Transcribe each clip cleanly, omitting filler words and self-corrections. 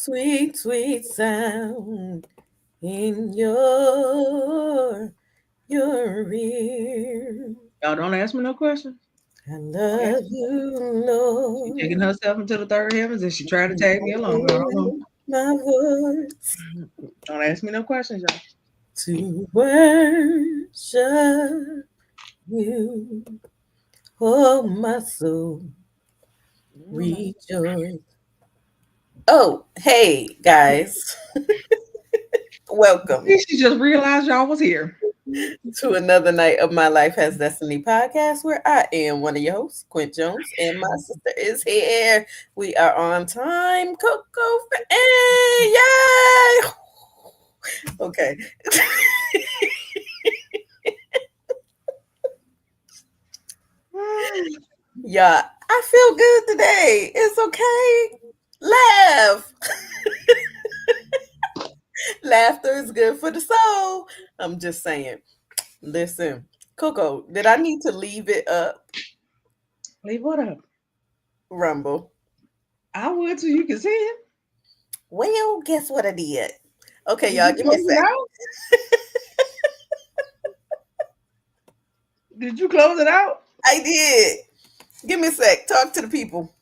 Sweet, sweet sound in your ear. Y'all don't ask me no questions. I Don't ask love me. you, She taking Lord. herself into the third heavens and she tried to tag me along. I don't know. My voice Don't ask me no questions, y'all. to worship you. Oh, my soul, rejoice. Oh, hey, guys. Welcome She just realized y'all was here. to another night of My Life Has Destiny podcast, where I am one of your hosts, Quint Jones, and my sister is here. We are on time. Coco, hey, yay! Okay. Yeah, I feel good today. It's okay. Laugh. Laughter is good for the soul. I'm just saying. Listen, Coco, did I need to leave it up? Leave what up? Rumble. I would so you can see it. Well, guess what I did? Okay, Did y'all, you give me a close it sec. out? Did you close it out? I did. Give me a sec. Talk to the people.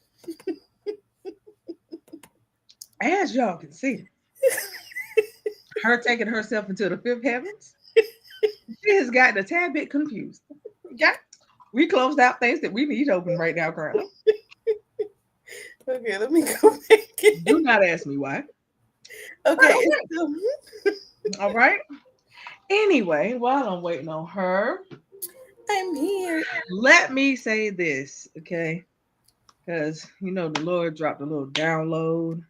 As y'all can see, her taking herself into the fifth heavens. She has gotten a tad bit confused. Yeah. We closed out things that we need open right now, currently. Okay, let me go back in. Do not ask me why. But Okay, it's okay. still. All right. Anyway, while I'm waiting on her, I'm here. let me say this, okay? Because, the Lord dropped a little download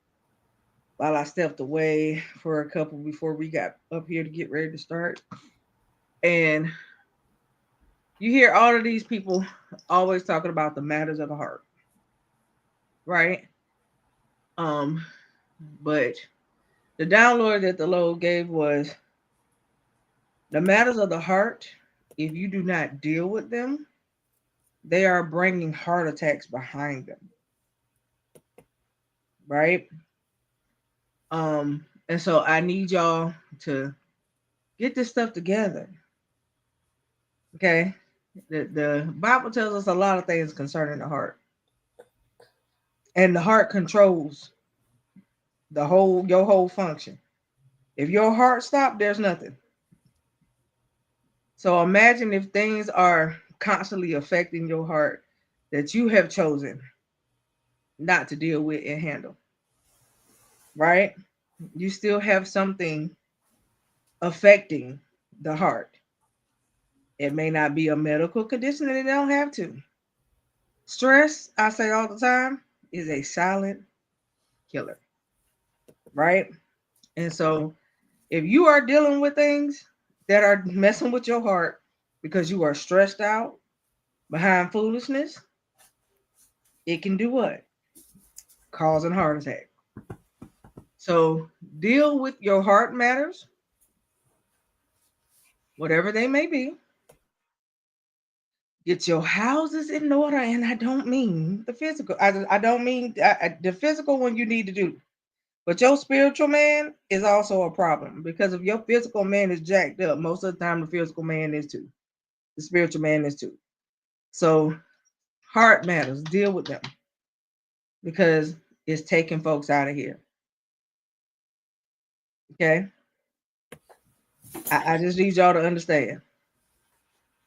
while I stepped away for a couple before we got up here to get ready to start. And you hear all of these people always talking about the matters of the heart, right? Um, but the download that the Lord gave was the matters of the heart. If you do not deal with them, they are bringing heart attacks behind them, right? And so I need y'all to get this stuff together. Okay. The Bible tells us a lot of things concerning the heart. And the heart controls your whole function. If your heart stops, there's nothing. So imagine if things are constantly affecting your heart that you have chosen not to deal with and handle, right? You still have something affecting the heart. It may not be a medical condition and it don't have to. Stress, I say all the time, is a silent killer, right? And so if you are dealing with things that are messing with your heart because you are stressed out behind foolishness, it can do what? Cause a heart attack. So deal with your heart matters, whatever they may be. Get your houses in order, and I don't mean the physical. I don't mean the physical one you need to do. But your spiritual man is also a problem because if your physical man is jacked up, most of the time the physical man is too. The spiritual man is too. So heart matters. Deal with them because it's taking folks out of here. Okay. I just need y'all to understand.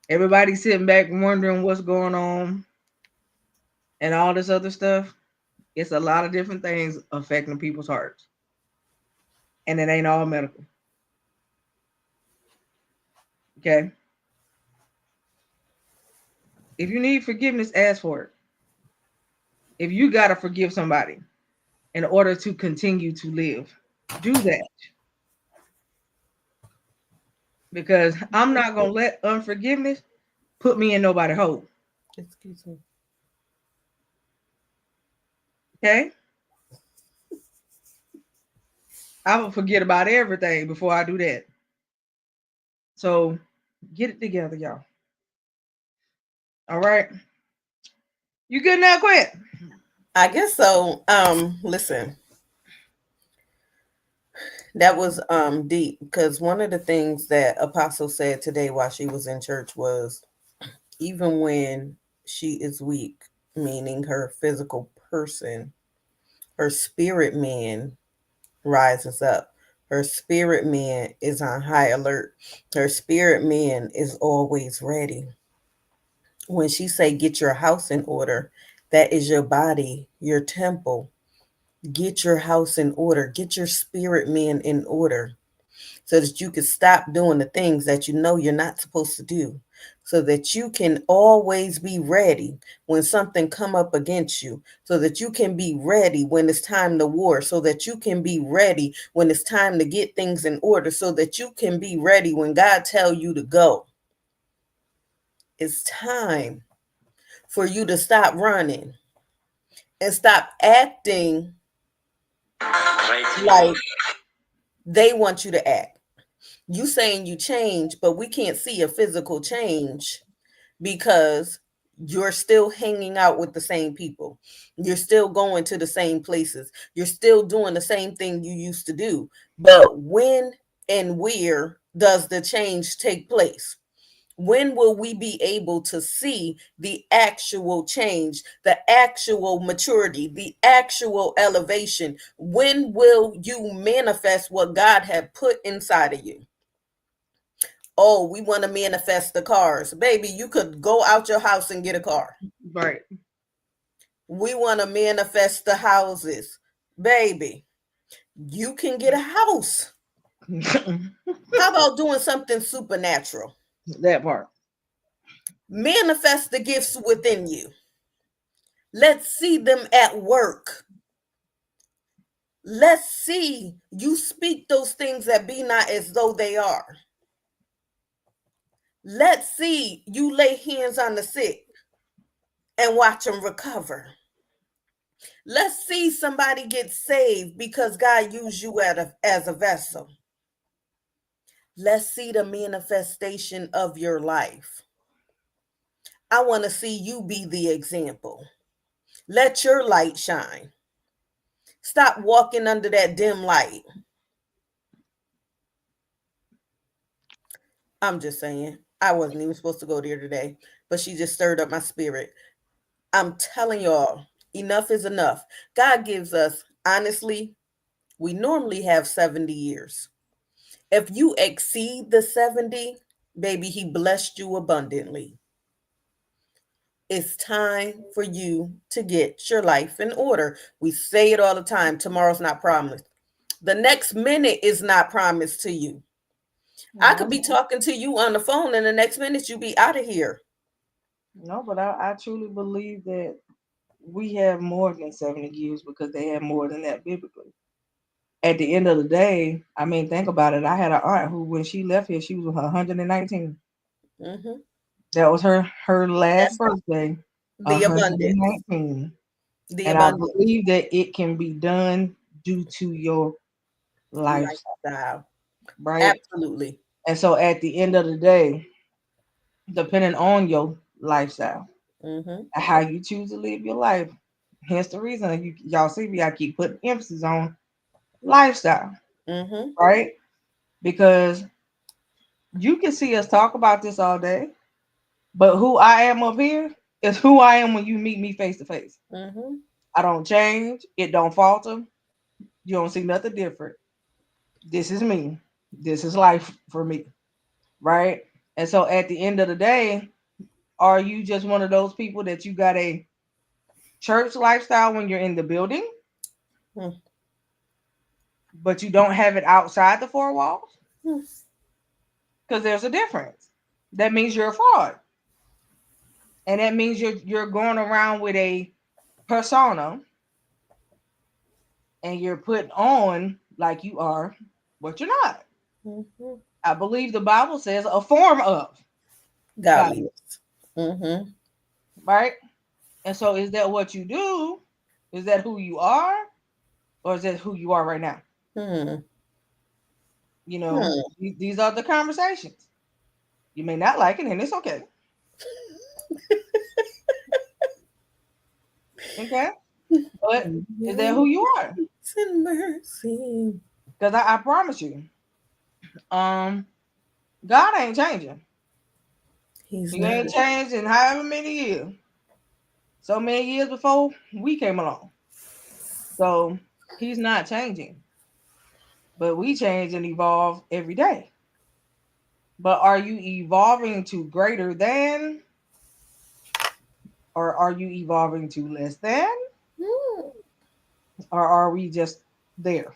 Everybody sitting back wondering what's going on and all this other stuff. It's a lot of different things affecting people's hearts. And it ain't all medical. Okay. If you need forgiveness, ask for it. If you got to forgive somebody in order to continue to live, do that. Because I'm not going to let unforgiveness put me in nobody's hole. Excuse me. Okay. I will forget about everything before I do that. So get it together, y'all. All right. You good now, Quint? I guess so. Listen. That was deep, because one of the things that Apostle said today while she was in church was, even when she is weak, meaning her physical person, her spirit man rises up. Her spirit man is on high alert. Her spirit man is always ready. When she say get your house in order, that is your body, your temple. Get your house in order. Get your spirit man in order, so that you can stop doing the things that you know you're not supposed to do, so that you can always be ready when something come up against you, so that you can be ready when it's time to war, so that you can be ready when it's time to get things in order, so that you can be ready when God tell you to go. It's time for you to stop running and stop acting like they want you to act. You saying you change, but we can't see a physical change because you're still hanging out with the same people. You're still going to the same places. You're still doing the same thing you used to do. But when and where does the change take place? When will we be able to see the actual change, the actual maturity, the actual elevation? When will you manifest what God had put inside of you? Oh, we want to manifest the cars. Baby, you could go out your house and get a car. Right. We want to manifest the houses. Baby, you can get a house. How about doing something supernatural? That part. Manifest the gifts within you. Let's see them at work. Let's see you speak those things that be not as though they are. Let's see you lay hands on the sick and watch them recover. Let's see somebody get saved because God used you as a vessel. Let's see the manifestation of your life. I want to see you be the example. Let your light shine. Stop walking under that dim light. I'm just saying, I wasn't even supposed to go there today, but she just stirred up my spirit. I'm telling y'all, enough is enough. God gives us, honestly, we normally have 70 years. If you exceed the 70, baby, he blessed you abundantly. It's time for you to get your life in order. We say it all the time. Tomorrow's not promised. The next minute is not promised to you. I could No, be talking to you on the phone and the next minute you be out of here. no, but I truly believe that we have more than 70 years because they have more than that biblically. At the end of the day, I mean, think about it. I had an aunt who, when she left here, she was 119. Hmm. That was her last That's birthday, the abundance. 119. The And I abundance believe that it can be done due to your lifestyle, lifestyle. right? Absolutely. And so at the end of the day, depending on your lifestyle, Hmm. how you choose to live your life, hence the reason y'all see me, I keep putting emphasis on lifestyle, Hmm. right? Because you can see us talk about this all day, but who I am up here is who I am when you meet me face to face. Hmm. I don't change, it don't falter, you don't see nothing different. This is me. This is life for me, right? And so at the end of the day, are you just one of those people that you got a church lifestyle when you're in the building, but you don't have it outside the four walls? Because there's a difference. That means you're a fraud. And that means you're going around with a persona and you're putting on like you are what you're not. Hmm. I believe the Bible says a form of God, Godliness. Hmm. right? And so is that what you do? Is that who you are? Or is that who you are right now? Hmm. You know, Hmm. these are the conversations. You may not like it, and it's okay. Okay. But is that who you are? Grace and mercy. Because I promise you, God ain't changing. He's He not. ain't changed in however many years. So many years before we came along. So he's not changing. But we change and evolve every day. But are you evolving to greater than, or are you evolving to less than, Mm. or are we just there?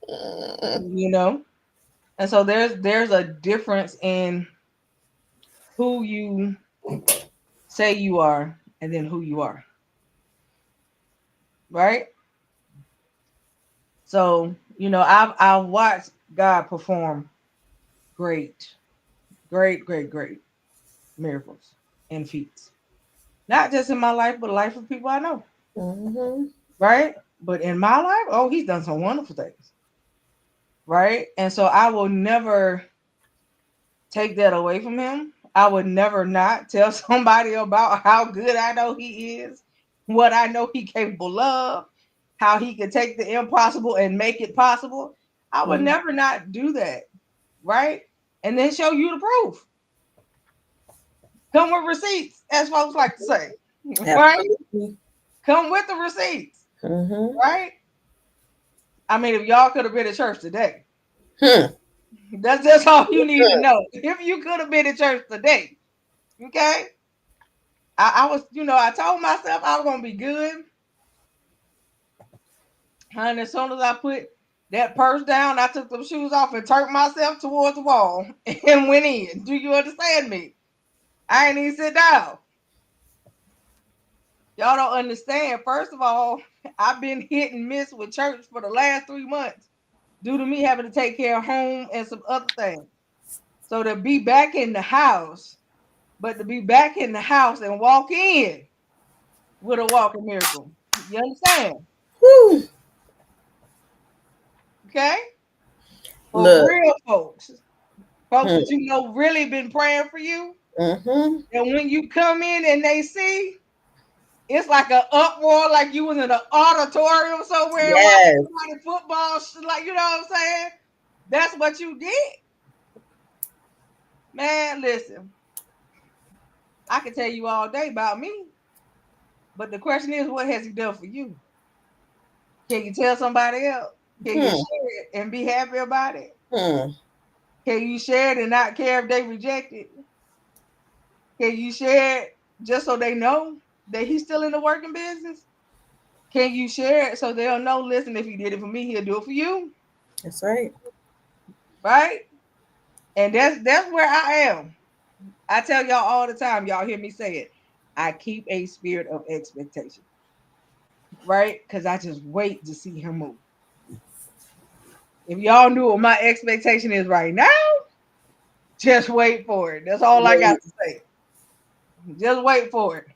You know? And so there's a difference in who you say you are and then who you are. Right? So, I've watched God perform great, great miracles and feats. Not just in my life, but the life of people I know. Mm-hmm. Right? But in my life, oh, he's done some wonderful things. Right? And so I will never take that away from him. I would never not tell somebody about how good I know he is, what I know he capable of, how he can take the impossible and make it possible. I would Mm-hmm. never not do that. Right? And then show you the proof. Come with receipts, as folks like to say. Right? Absolutely. Come with the receipts. Mm-hmm. Right? I mean, if y'all could have been at church today, Hmm. that's just all you need to know. If you could have been at church today, okay? I was, I told myself I was gonna be good. And as soon as I put that purse down, I took them shoes off and turned myself towards the wall and went in. Do you understand me? I ain't even sit down. Y'all don't understand. First of all, I've been hit and miss with church for the last 3 months due to me having to take care of home and some other things. So to be back in the house, but to be back in the house and walk in with a walking miracle. You understand? Whew. Okay? For Look. real folks Hmm. that really been praying for you. Mm-hmm. And when you come in and they see, it's like an uproar, like you was in an auditorium somewhere watching Yes. somebody football, like you know what I'm saying? That's what you did. Man, listen, I can tell you all day about me, but the question is, what has he done for you? Can you tell somebody else? Can you Hmm. share it and be happy about it? Hmm. Can you share it and not care if they reject it? Can you share it just so they know that he's still in the working business? Can you share it so they'll know, listen, if he did it for me, he'll do it for you? That's right. Right? And that's where I am. I tell y'all all the time, y'all hear me say it. I keep a spirit of expectation. Right? Because I just wait to see him move. If y'all knew what my expectation is right now, just wait for it. That's all I got Wait. to say. Just wait for it.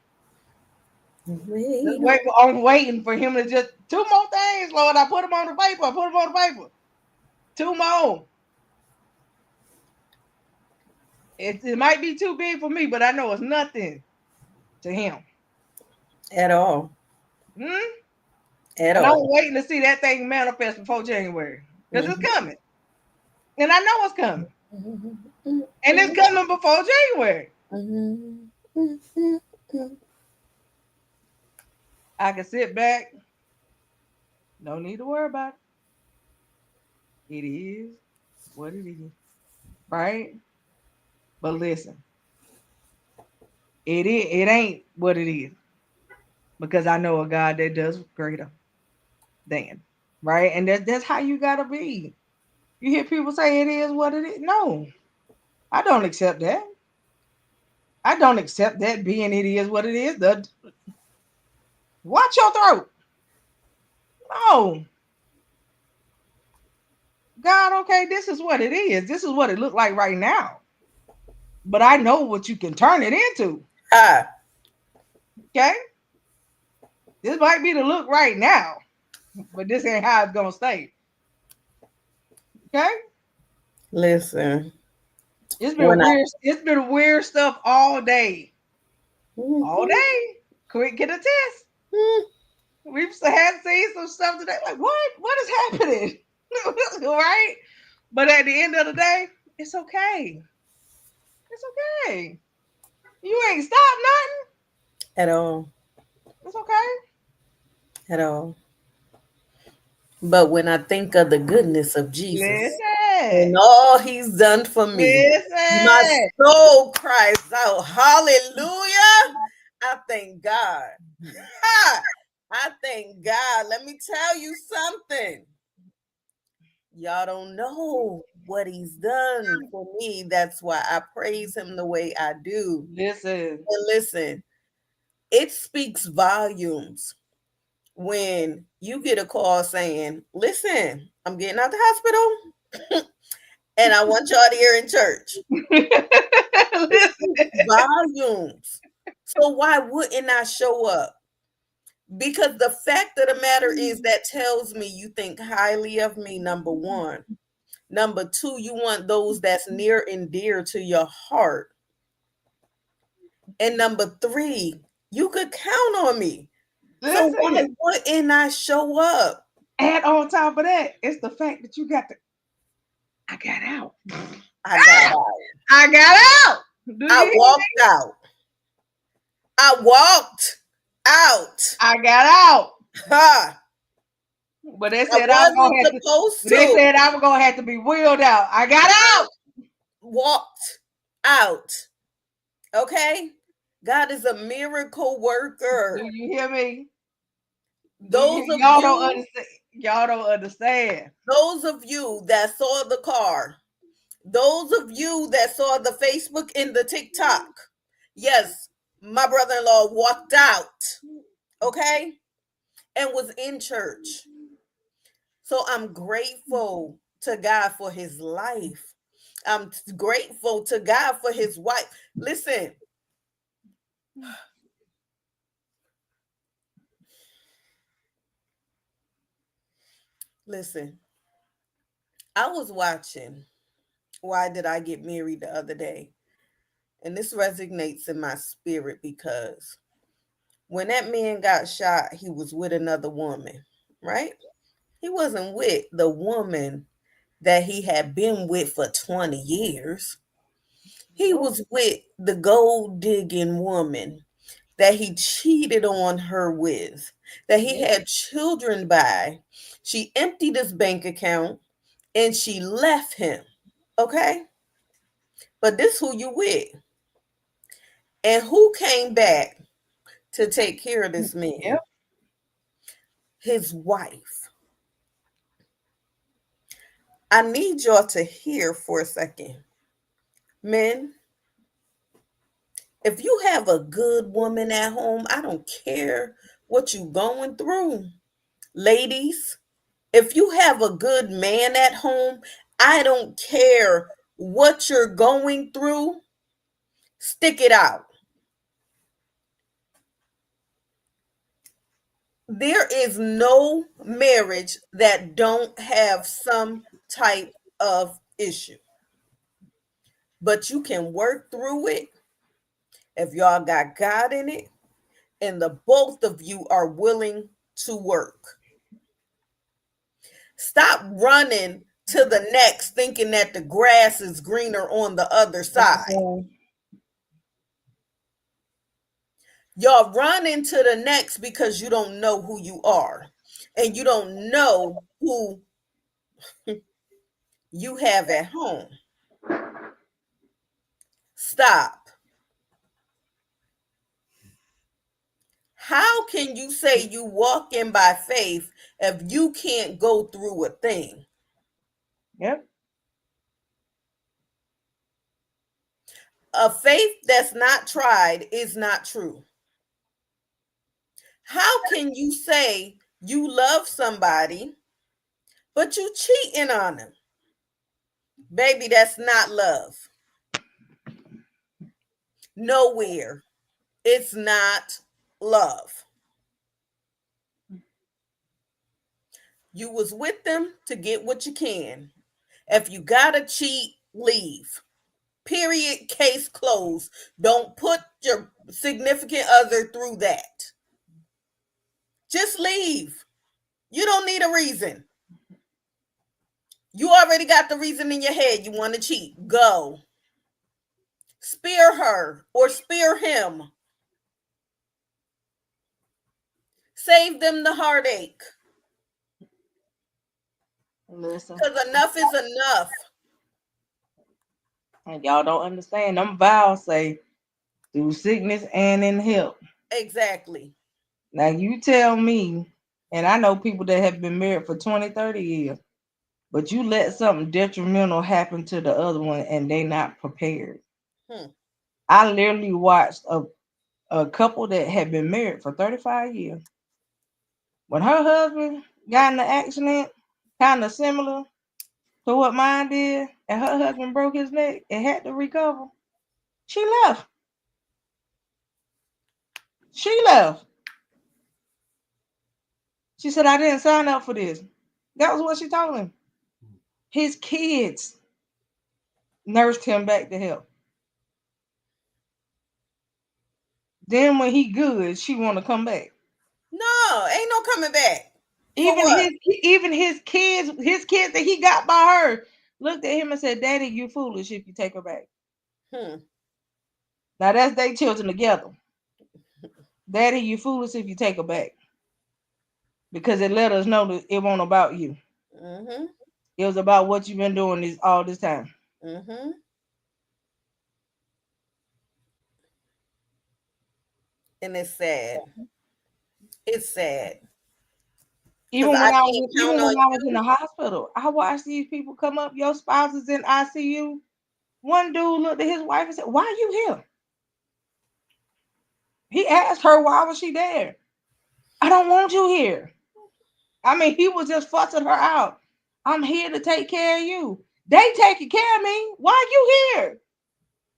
Just Wait. wait for, I'm waiting for him to just two more things, Lord. I put them on the paper. I put them on the paper. Two more. It might be too big for me, but I know it's nothing to him. At all. Hmm? At And I'm all. waiting to see that thing manifest before January. Because it's Mm-hmm. coming. And I know it's coming. Mm-hmm. And it's coming before January. Mm-hmm. Mm-hmm. I can sit back. No need to worry about it. It is what it is. Right? But listen, it ain't what it is. Because I know a God that does greater than. Right? And that's how you gotta be. You hear people say it is what it is. No, I don't accept that. I don't accept that being it is what it is. Watch your throat. No, God, okay, this is what it is. This is what it looked like right now. But I know what you can turn it into. Ha. Okay, this might be the look right now, but this ain't how it's gonna stay. Okay, Listen. it's been When I weird. It's been weird stuff all day, all Mhm. day. Quick, get a test. Mhm. We've had seen some stuff today. Like, what is happening? Right? But at the end of the day, it's okay. It's okay. You ain't stopped nothing. At all. It's okay. At all. But when I think of the goodness of Jesus and Listen. all he's done for me, my Listen. soul cries out, hallelujah. I thank God. Ha! I thank God. Let me tell you something. Y'all don't know what he's done for me. That's why I praise him the way I do. Listen. And listen, it speaks volumes when you get a call saying, listen, I'm getting out the hospital and I want y'all here in church. It Listen. speaks volumes. So why wouldn't I show up? Because the fact of the matter is that tells me you think highly of me, number one. Number two, you want those that's near and dear to your heart. And number three, you could count on me. So why Listen. wouldn't I show up? And on top of that, it's the fact that you got to. I got out. I got out. I got out. Do I you hear walked me? out. I walked out. I got out. Ha! But they I said I was wasn't gonna have to. supposed They to. said I was gonna have to be wheeled out. I got out. Walked out. Okay? God is a miracle Do worker. you hear me? Those of Y'all don't you, understand. Y'all don't understand. those of you that saw the car, those of you that saw the Facebook and the TikTok, yes, my brother-in-law walked out, okay, and was in church. So I'm grateful to God for his life. I'm grateful to God for his wife. Listen, listen. I was watching Why Did I Get Married the other day? And this resonates in my spirit because when that man got shot, he was with another woman, right? He wasn't with the woman that he had been with for 20 years. He was with the gold digging woman that he cheated on her with, that he had children by. She emptied his bank account and she left him. Okay? But this who you with. And who came back to take care of this man? Yep. His wife. I need y'all to hear for a second. Men, if you have a good woman at home, I don't care what you going through. Ladies, if you have a good man at home, I don't care what you're going through. Stick it out. There is no marriage that don't have some type of issue. But you can work through it if y'all got God in it and the both of you are willing to work. Stop running to the next thinking that the grass is greener on the other side. Y'all run into the next because you don't know who you are and you don't know who you have at home. Stop. How can you say you walk in by faith if you can't go through a thing? Yep. A faith that's not tried is not true. How can you say you love somebody, but you cheating on them? Baby, that's not love. Nowhere. It's not love. You was with them to get what you can. If you gotta cheat, leave. Period. Case closed. Don't put your significant other through that. Just leave. You don't need a reason. You already got the reason in your head. You want to cheat. Go. Spear her or spear him. Save them the heartache. Listen, Because enough is enough. and y'all don't understand. Them vows say through sickness and in health. Exactly. Now you tell me, and I know people that have been married for 20, 30 years, but you let something detrimental happen to the other one and they not prepared. I literally watched a couple that had been married for 35 years. When her husband got in an accident, kind of similar to what mine did, and her husband broke his neck and had to recover, she left. She left. She said, I didn't sign up for this. That was what she told him. His kids nursed him back to health. Then when he good, she want to come back. No, ain't no coming back. Even his kids that he got by her looked at him and said, Daddy, you foolish if you take her back. Now that's their children together. Daddy, you foolish if you take her back. Because it let us know that it wasn't about you. Mm-hmm. It was about what you've been doing all this time. Mm-hmm. And it's sad. It's sad. Even when I was in the hospital, I watched these people come up. Your spouse is in ICU. One dude looked at his wife and said, "Why are you here?" He asked her, "Why was she there?" "I don't want you here." I mean, he was just fussing her out. "I'm here to take care of you." "They taking care of me. Why are you here?"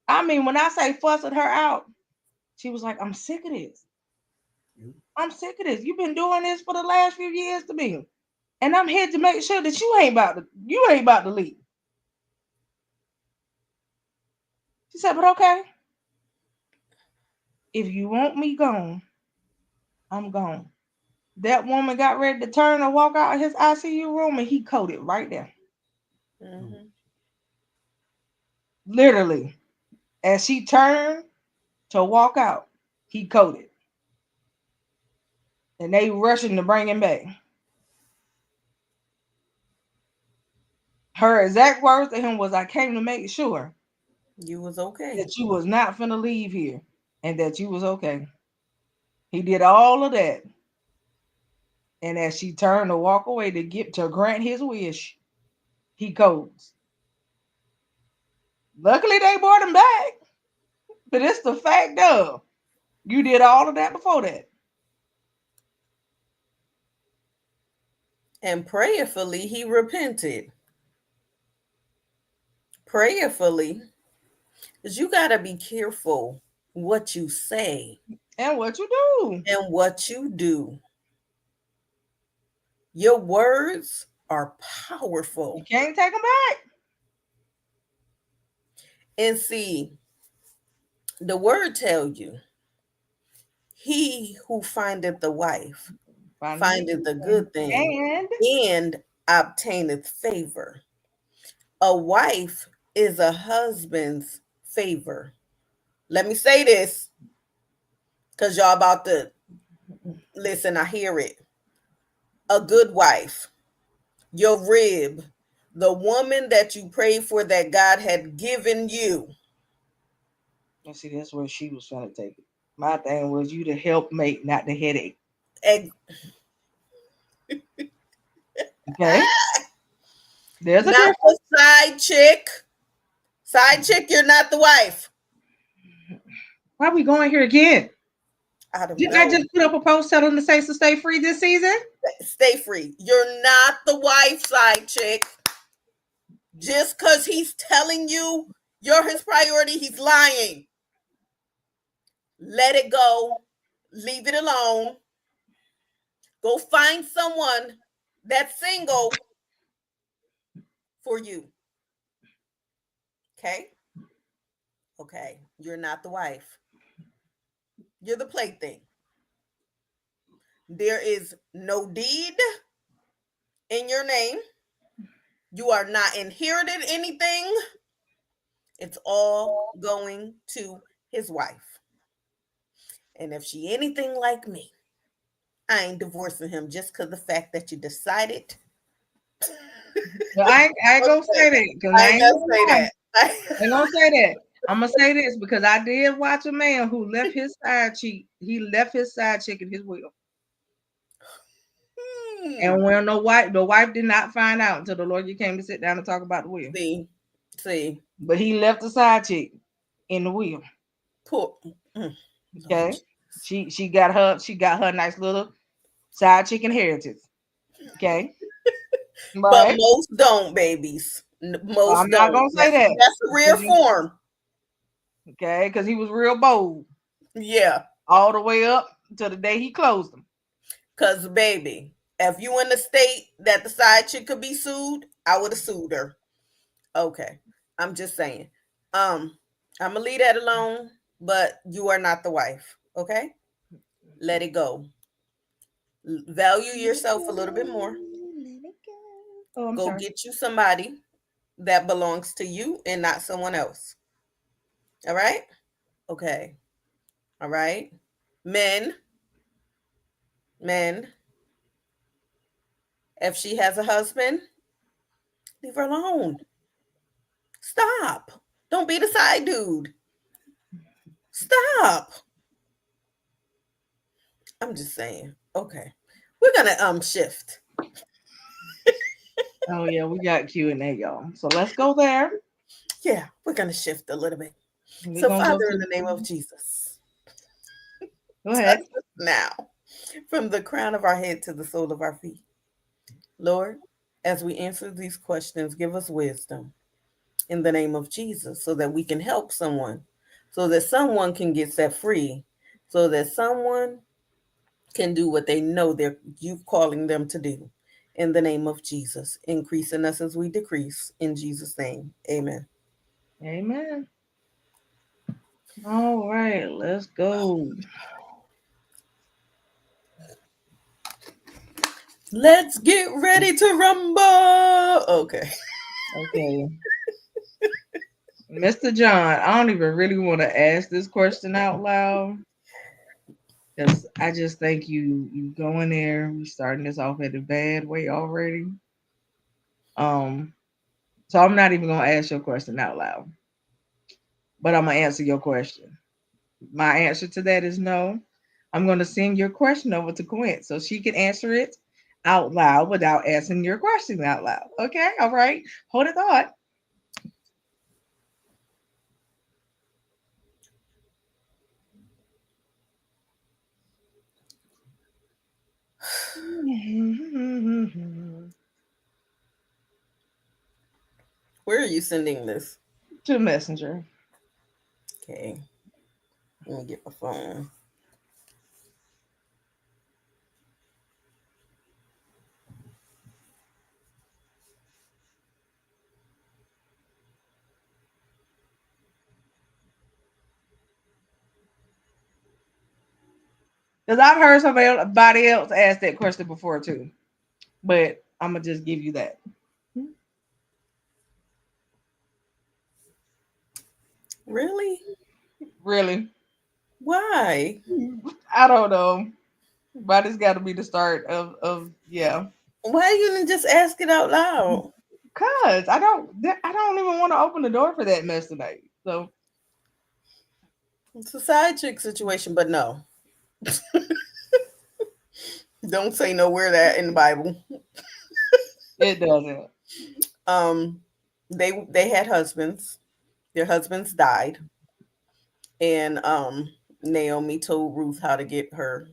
I mean, when I say fussing her out, she was like, "I'm sick of this. I'm sick of this. You've been doing this for the last few years to me. And I'm here to make sure that you ain't about to leave." She said, "But okay. If you want me gone, I'm gone." That woman got ready to turn and walk out of his ICU room and he coded right there. Mm-hmm. Literally. As she turned to walk out, he coded. And they rushing to bring him back. Her exact words to him was, "I came to make sure you was okay. That you was not finna leave here and that you was okay." He did all of that. And as she turned to walk away to grant his wish, he codes. Luckily, they brought him back. But it's the fact of you did all of that before that. And prayerfully, he repented. Prayerfully, because you got to be careful what you say and what you do. And what you do. Your words are powerful. You can't take them back. And see, the word tell you, he who findeth the wife findeth the good thing and obtaineth favor. A wife is a husband's favor. Let me say this, because y'all about to listen, I hear it. A good wife, your rib, the woman that you prayed for that God had given you. And see, that's where she was trying to take it. My thing was you the helpmate, not the headache. Okay. There's not a side chick. Side chick, you're not the wife. Why are we going here again? I don't Didn't know. I just put up a post telling the states to stay free this season? Stay free. You're not the wife, side chick. Just because he's telling you you're his priority, he's lying. Let it go. Leave it alone. Go find someone that's single for you. Okay? Okay. You're not the wife. You're the plaything. There is no deed in your name. You are not inherited anything. It's all going to his wife. And if she anything like me, I ain't divorcing him just because the fact that you decided. Well, I ain't gonna say that because I I ain't ain't gonna gonna say lie. that. I ain't gonna say that. I'm gonna say this because I did watch a man who left his side chick. He left his side chick in his will. And when the wife did not find out until the lawyer came to sit down and talk about the will. See. But he left the side chick in the will. Poor. Okay. She got her nice little side chick inheritance. Okay. But Right. most don't, babies. Most I'm not don't. gonna say that. That's a rare form. Okay, because he was real bold. Yeah. All the way up to the day he closed them. Because, baby, if you in the state that the side chick could be sued, I would have sued her. Okay. I'm just saying. I'm gonna leave that alone, but you are not the wife. Okay? Let it go. Value yourself a little bit more. Oh, I'm Go sorry. get you somebody that belongs to you and not someone else. All right? Okay. All right. Men, men, if she has a husband, leave her alone. Stop. Don't be the side dude. Stop. I'm just saying. Okay. We're gonna shift. Oh yeah, we got Q&A, y'all. So let's go there. Yeah, we're gonna shift a little bit. We're So, gonna go Father, in to the name of Jesus, go touch ahead. us now from the crown of our head to the sole of our feet. Lord, as we answer these questions, give us wisdom in the name of Jesus so that we can help someone, so that someone can get set free, so that someone can do what they know they're you calling them to do. In the name of Jesus, increase in us as we decrease. In Jesus' name, amen. Amen. All right, let's go. Let's get ready to rumble. Okay. Okay. Mr. John, I don't even really want to ask this question out loud because I just think you go in there, we starting this off in a bad way already. Um, so I'm not even gonna ask your question out loud, but I'm gonna answer your question. My answer to that is no. I'm gonna send your question over to Quint so she can answer it out loud without asking your question out loud. Okay, all right. Hold it thought. Where are you sending this? To Messenger. Okay. Let me get my phone. Because I've heard somebody else ask that question before too. But I'm gonna just give you that. Really? Really? Why? I don't know. But it's gotta be the start of yeah. Why you didn't just ask it out loud? Cause I don't even want to open the door for that mess tonight. So It's a side chick situation, but no. Don't say nowhere that in the Bible. it doesn't. Um, they had husbands. Their husbands died, and Naomi told Ruth how to get her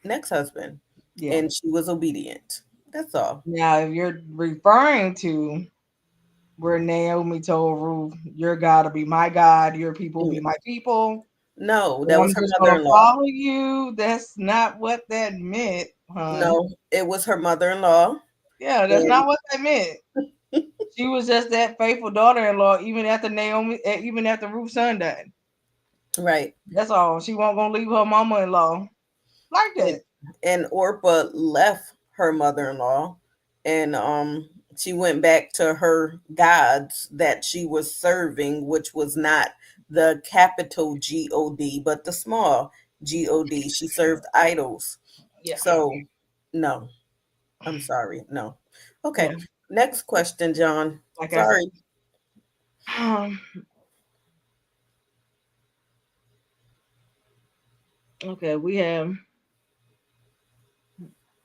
next husband, Yeah. and she was obedient. That's all. Now if you're referring to where Naomi told Ruth, your God will be my God, your people be my people. No, And that I'm was her just gonna mother-in-law. follow you. That's not what that meant, hon. No, it was her mother-in-law, Yeah, that's and not what that meant. She was just that faithful daughter-in-law, even after even after Ruth's son died. right. That's all. She wasn't gonna leave her mama-in-law like And that. and Orpah left her mother-in-law, and she went back to her gods that she was serving, which was not the capital God, but the small God. She served idols. Yeah. So no, I'm sorry. No. Okay. Yeah. Next question, John. Like I said. Sorry. Um, okay, we have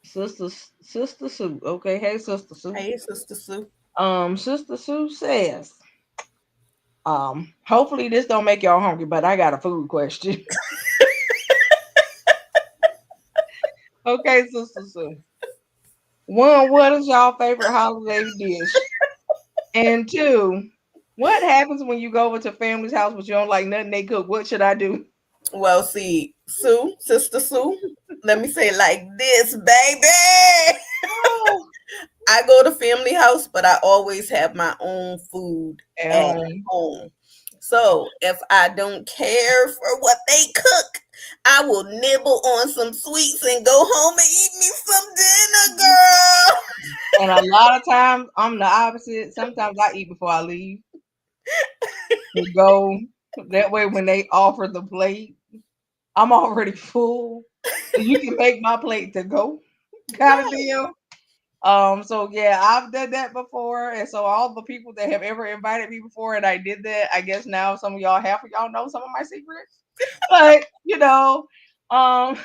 Sister Sister Sue. Okay, hey Sister Sue. Hey, Sister Sue. Sister Sue says, hopefully this don't make y'all hungry, but I got a food question. Okay, Sister Sue. One, what is y'all favorite holiday dish? And two, what happens when you go over to family's house but you don't like nothing they cook? What should I do? Well, see, Sue, Sister Sue, let me say it like this, baby. Oh, I go to family house, but I always have my own food at at home. home. So if I don't care for what they cook, I will nibble on some sweets and go home and eat me some dinner, girl. And a lot of times I'm the opposite. Sometimes I eat before I leave to go. That way, when they offer the plate, I'm already full. So you can make my plate to go, kind of Right. deal. So yeah, I've done that before, and so all the people that have ever invited me before, and I did that. I guess now some of y'all, half of y'all know some of my secrets, but um,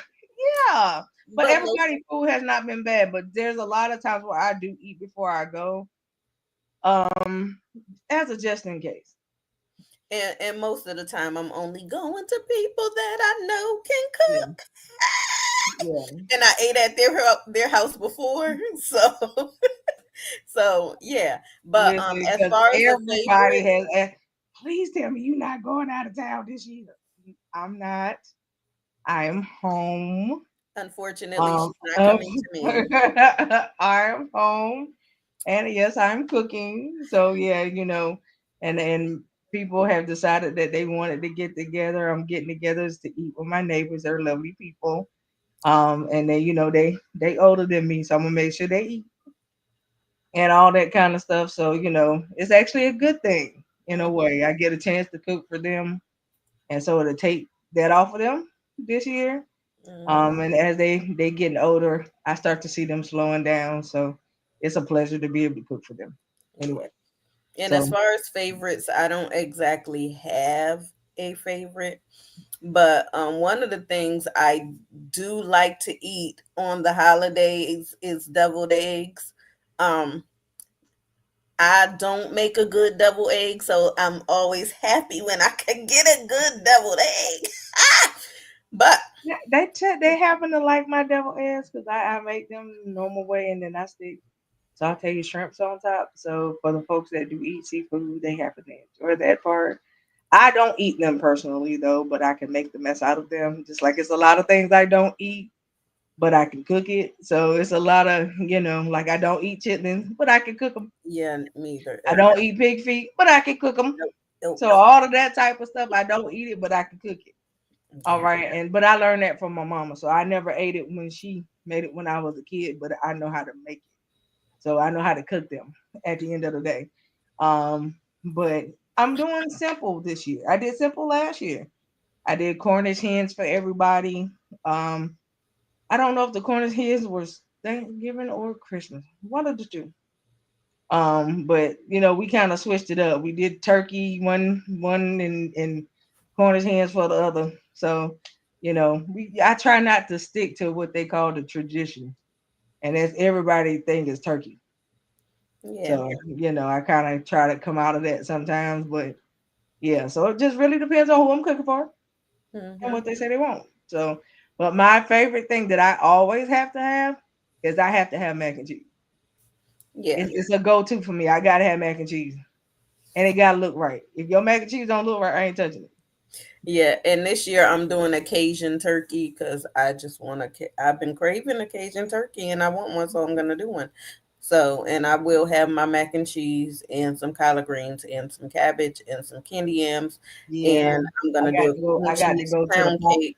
yeah. But But most everybody's food has not been bad. But there's a lot of times where I do eat before I go, um, as a just in case. and most of the time I'm only going to people that I know can Yeah, cook. yeah. And I ate at their house before. So so yeah. But Listen, as because far as a everybody favorite, has asked, please tell me you're not going out of town this year. I'm not. I am home. unfortunately Um, she's not um, coming to me. I'm home, and yes, I'm cooking. So yeah, and people have decided that they wanted to get together. I'm getting together to eat with my neighbors. They're lovely people. And they older than me, so I'm gonna make sure they eat and all that kind of stuff. So it's actually a good thing in a Mhm, way. I get a chance to cook for them, and so to take that off of them this year. mhm. And as they getting older, I start to see them slowing down. So it's a pleasure to be able to cook for them. Yeah. Anyway, And as so far as favorites, I don't exactly have a favorite, but one of the things I do like to eat on the holidays is deviled eggs. Um, I don't make a good deviled egg, so I'm always happy when I can get a good deviled egg. But yeah, they happen to like my devil eggs because I make them the normal way, and then I stick sauteed shrimps on top. So for the folks that do eat seafood, they happen to enjoy that part. I don't eat them personally though, but I can make the mess out of them. Just like it's a lot of things I don't eat, but I can cook it. So it's a lot of like I don't eat chitlins, but I can cook them. yeah, me either. I don't eat pig feet, but I can cook them. Nope, nope, So nope. all of that type of stuff, I don't eat it, but I can cook it. All Yeah. right, but I learned that from my mama. So I never ate it when she made it when I was a kid, but I know how to make it. So I know how to cook them at the end of the day. Um, but I'm doing simple this year. I did simple last year. I did Cornish hens for everybody. Um, I don't know if the Cornish hens was Thanksgiving or Christmas. One of the two. But we kind of switched it up. We did turkey one and Cornish hens for the other. So, I try not to stick to what they call the tradition. And that's everybody think is turkey. Yeah. So, I kind of try to come out of that sometimes, but yeah, so it just really depends on who I'm cooking for and Hmm. what they say they want. So, but my favorite thing that I always have to have is I have to have mac and cheese. Yeah. It's a go-to for me. I gotta have mac and cheese, and it gotta look right. If your mac and cheese don't look right, I ain't touching it. Yeah, and this year I'm doing a Cajun turkey because I just want to. I've been craving a Cajun turkey and I want one, so I'm gonna do one. So, and I will have my mac and cheese and some collard greens and some cabbage and some candy yams, Yeah, and I'm gonna do a cream I got to cheese go to the pound cake.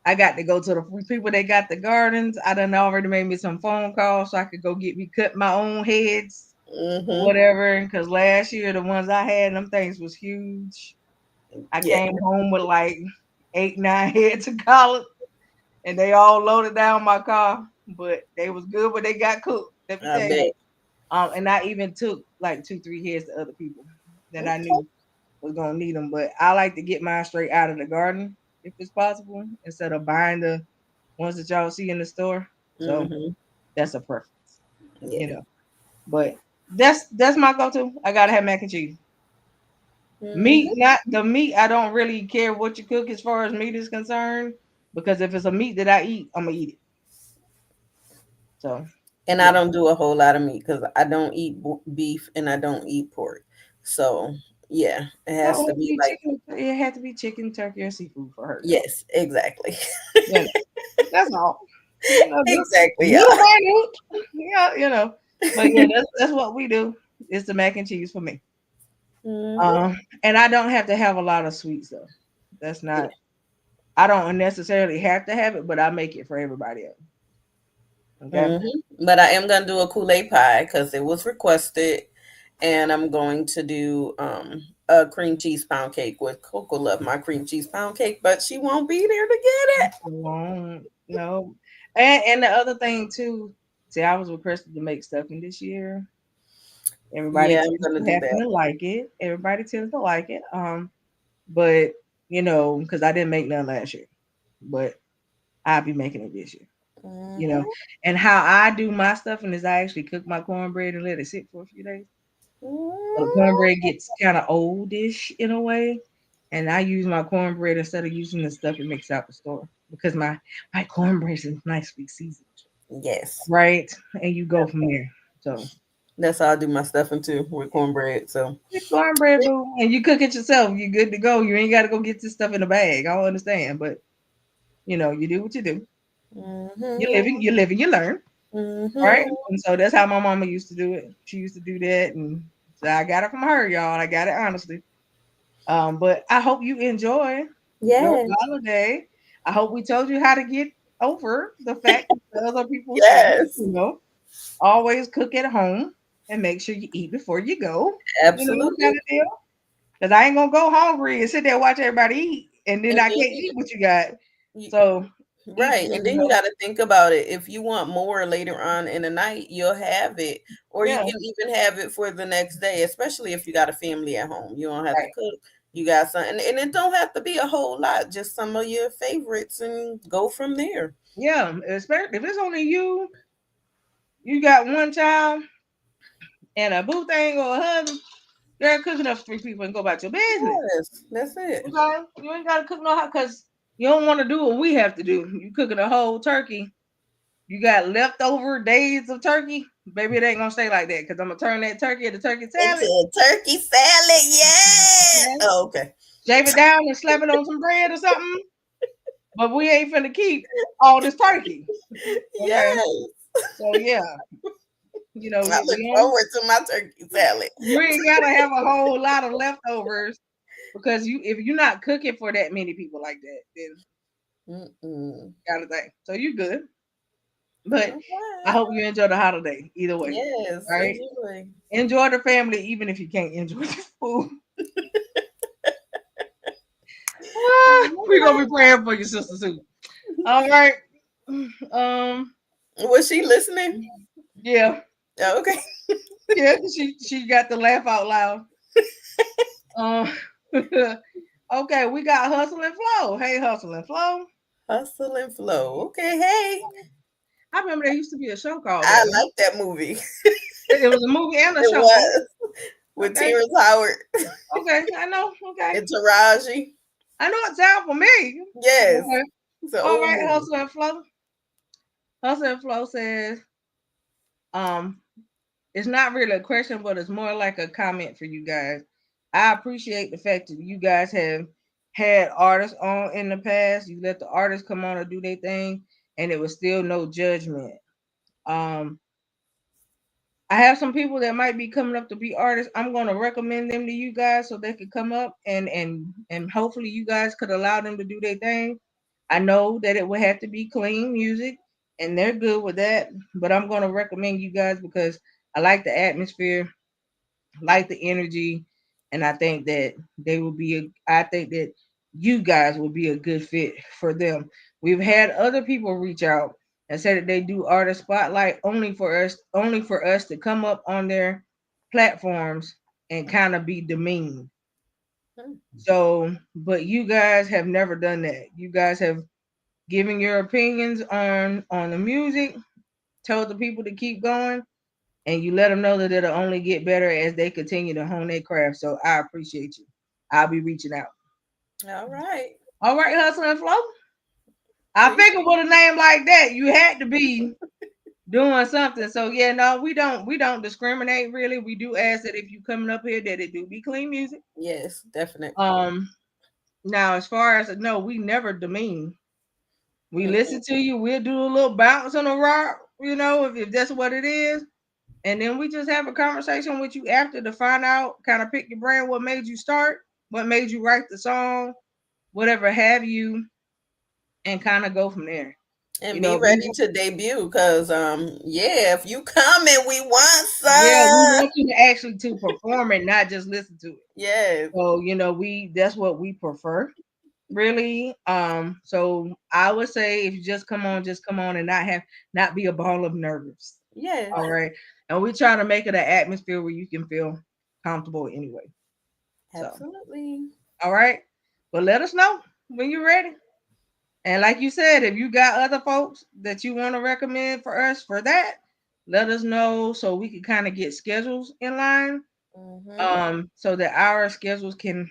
I got to go to the people that got the gardens. I done already made me some phone calls so I could go get me cut my own heads or Mm-hmm. whatever. Because last year the ones I had, them things was huge. I Yeah. came home with like 8, 9 heads of collard, and they all loaded down my car. But they was good, but they got cooked. Let me I tell you. bet. And I even took like 2, 3 heads to other people that I Okay. knew was gonna need them. But I like to get mine straight out of the garden if it's possible, instead of buying the ones that y'all see in the store. So Mm-hmm. that's a preference, you Yeah. know. But that's my go-to. I gotta have mac and cheese. Meat, Mm-hmm. not the meat. I don't really care what you cook as far as meat is concerned, because if it's a meat that I eat, I'm gonna eat it. So And I yeah. don't do a whole lot of meat because I don't eat beef and I don't eat pork. So yeah, it has Oh, to it be be like chicken. It had to be chicken, turkey, or seafood for her. Though. yes, exactly. You know, that's all. You know, Exactly, yeah. little minute. Yeah, you know. But yeah, that's what we do. It's the mac and cheese for me. Mm-hmm. Um, and I don't have to have a lot of sweet stuff. That's Yeah. not. I don't necessarily have to have it, but I make it for everybody else. Okay. But I am gonna do a Kool-Aid pie because it was requested, and I'm going to do a cream cheese pound cake with Coco. Love my cream cheese pound cake, but she won't be there to get it. No. And the other thing too. See, I was requested to make stuffing this year. Everybody Yeah, I'm tends gonna to do happen that. to like it. Everybody tends to like it. But because I didn't make none last year, but I'll be making it this year. You know, Mm-hmm. and how I do my stuffing is I actually cook my cornbread and let it sit for a few days. So the cornbread gets kind of oldish in a way, and I use my cornbread instead of using the stuff it makes out the store because my cornbread is nicely seasoned, Yes, right? And you go from there. So that's how I do my stuffing too with cornbread. So your cornbread, boo, and you cook it yourself. You good to go. You ain't got to go get this stuff in a bag. I don't understand, but you do what you do. mm-hmm. You live and you learn, right? Mm-hmm. And so that's how my mama used to do it. She used to do that, and so I got it from her, y'all. I got it honestly. But I hope you enjoy your Yes, holiday. I hope we told you how to get over the fact that the other people say, yes, always cook at home and make sure you eat before you go. absolutely. Kind of deal. Because I ain't gonna go hungry and sit there and watch everybody eat, and then And I then can't eat what you got. you, So eat right, before and you then you go. got to think about it. If you want more later on in the night, you'll have it, or you Yeah, can even have it for the next day. Especially if you got a family at home, you don't have to right. cook. You got something, and it don't have to be a whole lot. Just some of your favorites, and go from there. Yeah, especially if it's only you. You got one child and a boo thing or a husband. Girl, cook enough for 3 people and go about your business. Yes, that's it. Okay, you ain't gotta cook no hot because you don't want to do what we have to do. You cooking a whole turkey. You got leftover days of turkey. Baby, it ain't gonna stay like that because I'm gonna turn that turkey into turkey Into salad. a turkey salad, yeah. Okay. Oh, okay. Shave it down and slap it on some bread or something. But we ain't finna keep all this turkey. Okay. Yes, So yeah, I look we don't. forward to my turkey salad. You ain't gotta have a whole lot of leftovers because if you're not cooking for that many people like that, then Mm-mm. kind of thing. So you good. But I Okay. hope you enjoy the holiday either way. Yes, All right. enjoy. Enjoy the family, even if you can't enjoy the food. We're gonna be praying for your sister too. All right. Um. Was she listening? Yeah. Oh, okay. Yeah. She got to laugh out loud. Um. Okay. We got Hustle and Flow. Hey, Hustle and Flow. Hustle and flow. Okay, hey. I remember there used to be a show called I that. like that movie. It was a movie and a It show. was with Okay. Terrence Howard Okay. I know. Okay. and Taraji. I know it's time for me. Yes. Okay. It's an All old right. movie. Hustle and Flow. Hustle and Flow says, um, it's not really a question, but it's more like a comment for you guys. I appreciate the fact that you guys have had artists on in the past. You let the artists come on and do their thing, and it was still no judgment. Um, I have some people that might be coming up to be artists. I'm going to recommend them to you guys so they could come up and hopefully you guys could allow them to do their thing. I know that it would have to be clean music, and they're good with that. But I'm gonna recommend you guys because I like the atmosphere, like the energy, and I think that they will be. I think that you guys will be a good fit for them. We've had other people reach out and say that they do artist spotlight only for us to come up on their platforms and kind of be demeaned. Hmm. So, but you guys have never done that. You guys have given your opinions on the music, told the people to keep going, and you let them know that it'll only get better as they continue to hone their craft. So I appreciate you. I'll be reaching out. All right. All right, Hustle and Flow. I Appreciate figured with a name like that, you had to be doing something. So yeah, no, we don't discriminate really. We do ask that if you coming up here that it do be clean music. Yes, definite. Um Now as far as no, we never demean. We Mm-mm. listen to you, we'll do a little bounce on a rock, if that's what it is. And then we just have a conversation with you after to find out, kind of pick your brain, what made you start, what made you write the song, whatever have you, and kind of go from there. And You be know, ready to debut because yeah, if you coming, we want we some. want you to actually to perform it, not just listen to it. Yes. So, we that's what we prefer, really. So I would say if you just come on and not be a ball of nerves. Yes. All right. And we try to make it an atmosphere where you can feel comfortable anyway. So, Absolutely. all right. But let us know when you're ready. And like you said, if you got other folks that you want to recommend for us for that, let us know so we can kind of get schedules in line. Mm-hmm. So that our schedules can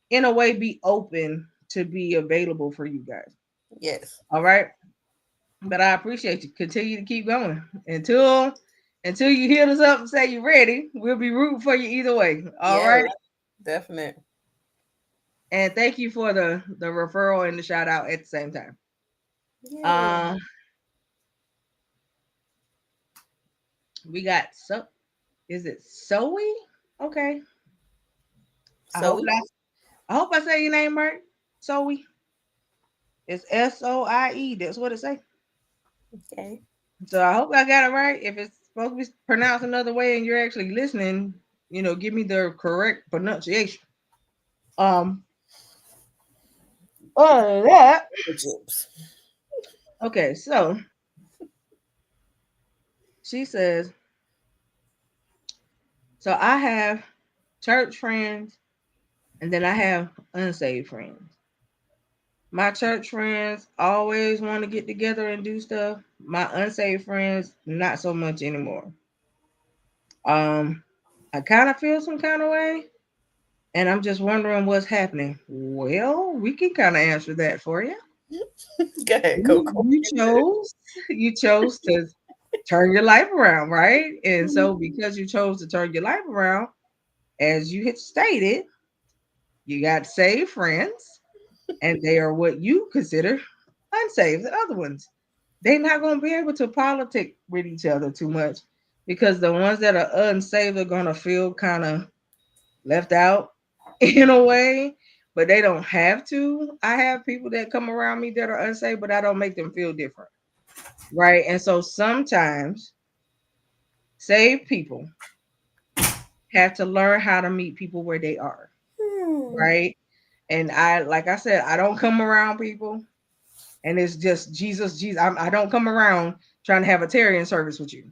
in a way be open to be available for you guys. Yes. All right. But I appreciate you. Continue to keep going until you hit us up and say you're ready. We'll be rooting for you either way. All Yes. right. Definite. And thank you for the referral and the shout out at the same time. Yeah. Uh we got is it Zoe? Okay. I So hope we that's I hope I say your name right. Zoe. It's Soie. That's what it say. okay. So I hope I got it right. If it's supposed to be pronounced another way and you're actually listening, give me the correct pronunciation. Um, Other than that, The chips. okay, so she says, so I have church friends and then I have unsaved friends. My church friends always want to get together and do stuff. My unsaved friends, not so much anymore. Um, I kind of feel some kind of way, and I'm just wondering what's happening. Well, we can kind of answer that for you. Go ahead, You, Coco. you chose, you chose to turn your life around, right? And so, Mhm. because you chose to turn your life around, as you had stated, you got saved friends, and they are what you consider unsaved, the other ones. They're not going to be able to politic with each other too much because the ones that are unsaved are going to feel kind of left out in a way, but they don't have to. I have people that come around me that are unsaved, but I don't make them feel different. Right. And so sometimes saved people have to learn how to meet people where they are. Hmm. Right. And like I said, I don't come around people and it's just Jesus, Jesus. I don't come around trying to have a Tarian service with you.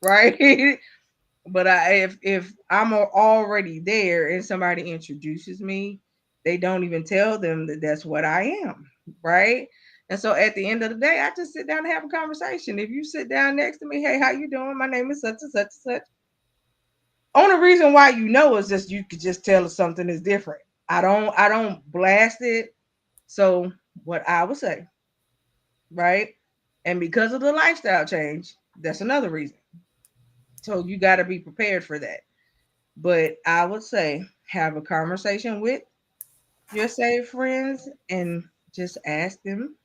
Right. But if I'm already there and somebody introduces me, they don't even tell them that that's what I am, right? And so at the end of the day, I just sit down and have a conversation. If you sit down next to me, hey, how you doing? My name is such and such and such. Only reason why you know is just you could just tell us something is different. I don't blast it. So what I would say, right? And because of the lifestyle change, that's another reason. So you got to be prepared for that. But I would say have a conversation with your saved friends and just ask them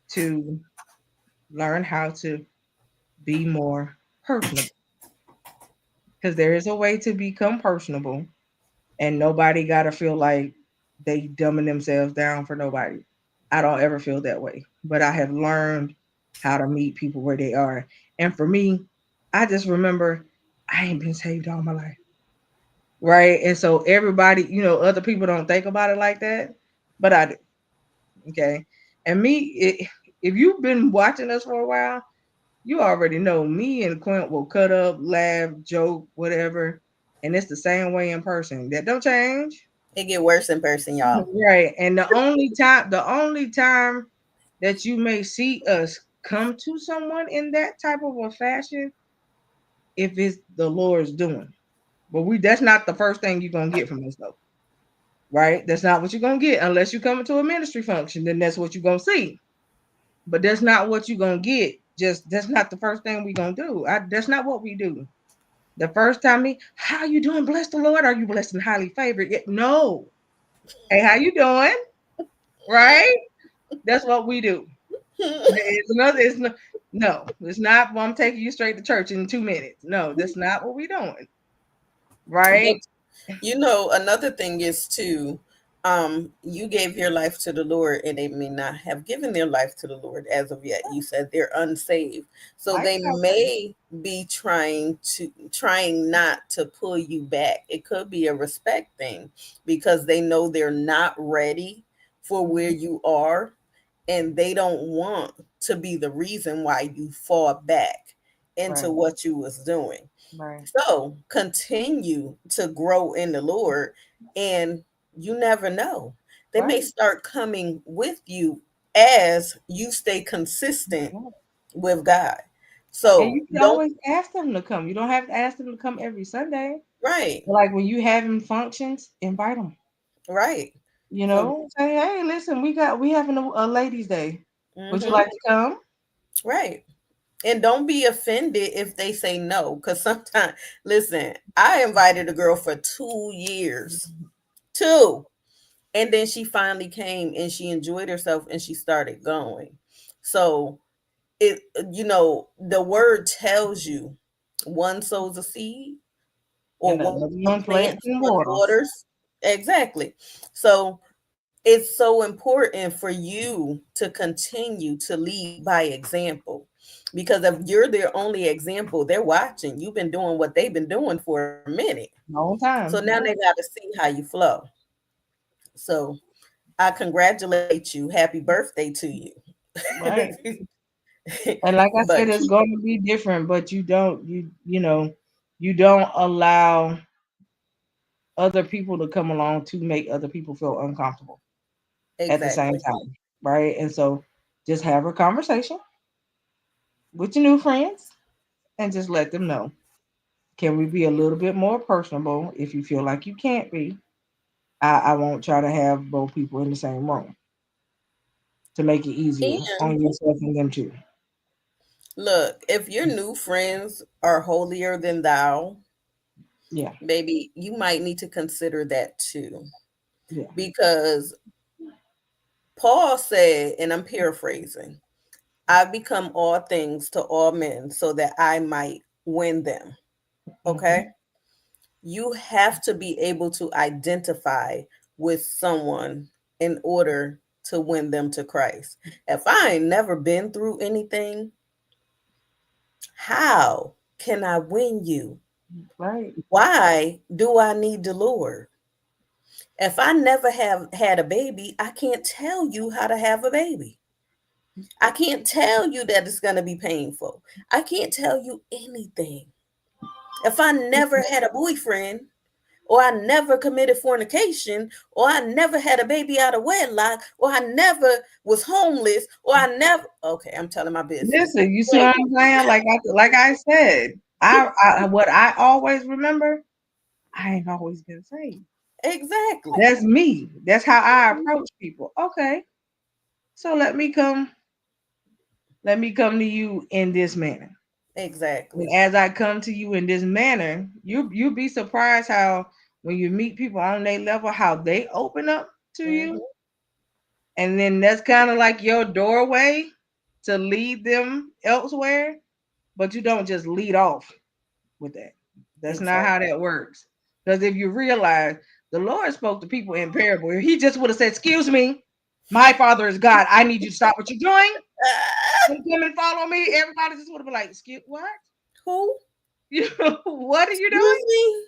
to learn how to be more personable. Because there is a way to become personable and nobody got to feel like they dumbing themselves down for nobody. I don't ever feel that way. But I have learned how to meet people where they are. And for me, I just remember I ain't been saved all my life. Right. And so everybody, other people don't think about it like that, but I do. Okay. And me, if you've been watching us for a while, you already know me and Quint will cut up, laugh, joke, whatever. And it's the same way in person. That don't change. It get worse in person, y'all. Right. And the only time that you may see us come to someone in that type of a fashion, if it's the Lord's doing. But that's not the first thing you're gonna get from us though. Right? That's not what you're gonna get unless you come into a ministry function, then that's what you're gonna see. But that's not what you're gonna get. Just that's not the first thing we're gonna do. That's not what we do. The first time how you doing? Bless the Lord. Are you blessed and highly favored? No. Hey, how you doing? Right? That's what we do. It's another. It's no. No, it's not. Well, I'm taking you straight to church in 2 minutes. No, that's not what we're doing. But Right? another thing is too, you gave your life to the Lord and they may not have given their life to the Lord as of yet. You said they're unsaved. So Like they may be trying not to pull you back. It could be a respect thing because they know they're not ready for where you are and they don't want to be the reason why you fall back into right, what you was doing. right, So continue to grow in the Lord, and you never know. They may right. start coming with you as you stay consistent Yeah. with God. And So you can don't, always ask them to come. You don't have to ask them to come every Sunday. right, Like when you having functions, invite them. right. So, Say, hey, listen, we having a ladies' day. Would you mhm, like to come? right. And don't be offended if they say no, because sometimes, listen, I invited a girl for 2 years, two. And then she finally came and she enjoyed herself and she started going. So it, the word tells you one sows a seed or And one another one plants plants, and one waters. waters. Exactly. So it's so important for you to continue to lead by example. Because if you're their only example, they're watching. You've been doing what they've been doing for a minute. Long So now time. they got to see how you flow. So I congratulate you. Happy birthday to you. Right. And like I But said, it's keep going to be different, but you don't allow other people to come along to make other people feel uncomfortable at the same exactly. time. Right. And so just have a conversation with your new friends and just let them know. Can we be a little bit more personable? If you feel like you can't be, I won't try to have both people in the same room to make it easier And on yourself and them too. look, if your new friends are holier than thou, Yeah, maybe you might need to consider that too. yeah. Because Paul said, and I'm paraphrasing, I've become all things to all men so that I might win them. Hmm. Okay? You have to be able to identify with someone in order to win them to Christ. If I ain't never been through anything, how can I win you? Right. Why do I need the Lord? If I never have had a baby, I can't tell you how to have a baby. I can't tell you that it's going to be painful. I can't tell you anything. If I never had a boyfriend, or I never committed fornication, or I never had a baby out of wedlock, or I never was homeless, or I never. Okay, I'm telling my business. Listen, you see Wait, what I'm saying? Like I said, I what I always remember, I ain't always been saved. exactly, That's me. That's how I approach people. Okay, so let me come to you in this manner. And exactly. as I come to you in this manner, you'll be surprised how when you meet people on their level, how they open up to Hmm. you. And then that's kind of like your doorway to lead them elsewhere. But you don't just lead off with that. That's not how Exactly. that works. Because if you realize the Lord spoke to people in parable, he just would have said, "Excuse me." My father is God. I need you to stop what you're doing. Come and follow me. Everybody just would have been like, excuse what? Who? You know, what are you doing? Excuse me?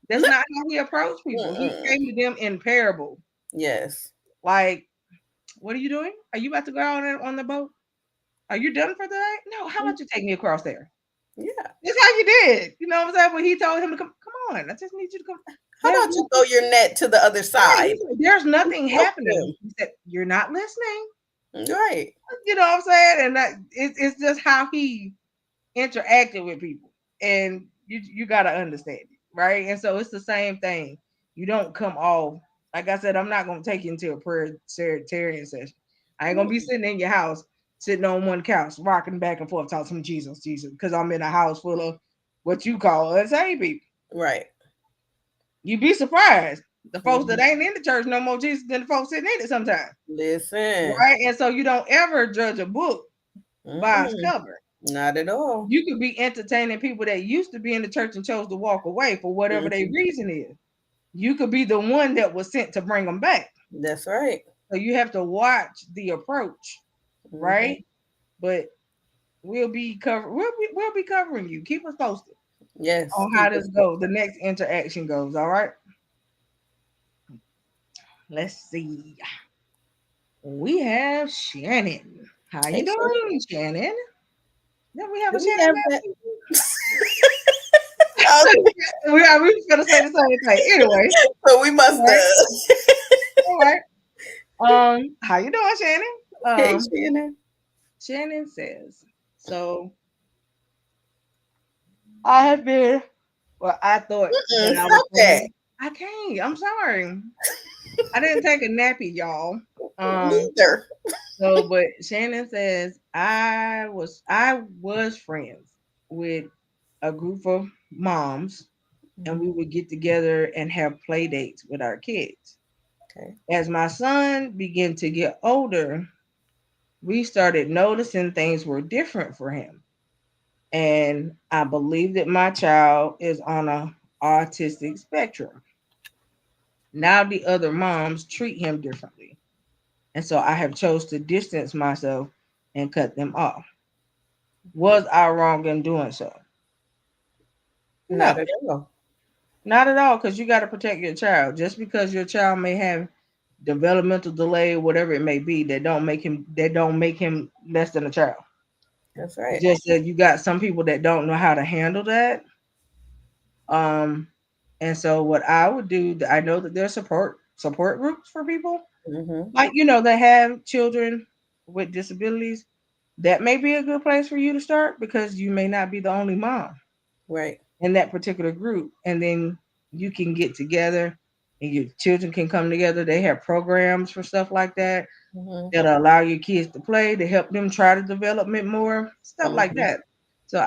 That's not how he approached people. He Mm-mm. came to them in parable. Yes. Like, what are you doing? Are you about to go out on the boat? Are you done for the night? No, how about you take me across there? Yeah. That's how you did. You know what I'm saying? When he told him to come on, I just need you to come. How There's about you throw nothing, your net to the other right, side? there's nothing Help happening. He said, you're not listening. them. Right. You know what I'm saying? And that it's just how he interacted with people. And you gotta understand it, right? And so it's the same thing. You don't come off, like I said, I'm not gonna take you into a prayer Tarian session. I ain't gonna be sitting in your house, sitting on one couch, rocking back and forth, talking some Jesus, Jesus, because I'm in a house full of what you call insane people. Right. You'd be surprised. The folks that Mhm. ain't in the church no more Jesus than the folks sitting in it sometimes. Listen. Right? And so you don't ever judge a book by its Mm-mm. cover. Not at all. You could be entertaining people that used to be in the church and chose to walk away for whatever their Mhm. reason is. You could be the one that was sent to bring them back. That's right. So you have to watch the approach, Mhm. right? But we'll be covering you. Keep us posted Yes. on how Keep this us goes. The next interaction goes. All right. Let's see. We have Shannon. How you Hey, Shannon. doing, Shannon? Then we have Do a we Shannon have last that? week. Okay, We was gonna say the same thing. Anyway, so we all must right, have. all right. How you doing, Shannon? Hey, Shannon. Shannon says, so I have been, well, I thought that Mm-mm, I was stop that. going, I can't, I'm sorry. I didn't take a nappy, y'all. Um, Neither. but Shannon says I was friends with a group of moms, and we Mhm. would get together and have play dates with our kids. Okay. As my son began to get older, we started noticing things were different for him. And I believe that my child is on a autistic spectrum. Now the other moms treat him differently. And so I have chose to distance myself and cut them off. Was I wrong in doing so? Not No, at all. not at all, because you got to protect your child. Just because your child may have developmental delay, whatever it may be, that don't make him less than a child. That's It's right. just that you got some people that don't know how to handle that. Um, and so what I would do, I know that there's support groups for people Mm-hmm. like that have children with disabilities. That may be a good place for you to start because you may not be the only mom Right. in that particular group, and then you can get together and your children can come together. They have programs for stuff like that Mm-hmm. that'll allow your kids to play to help them try to development more stuff like Mm-hmm. that. So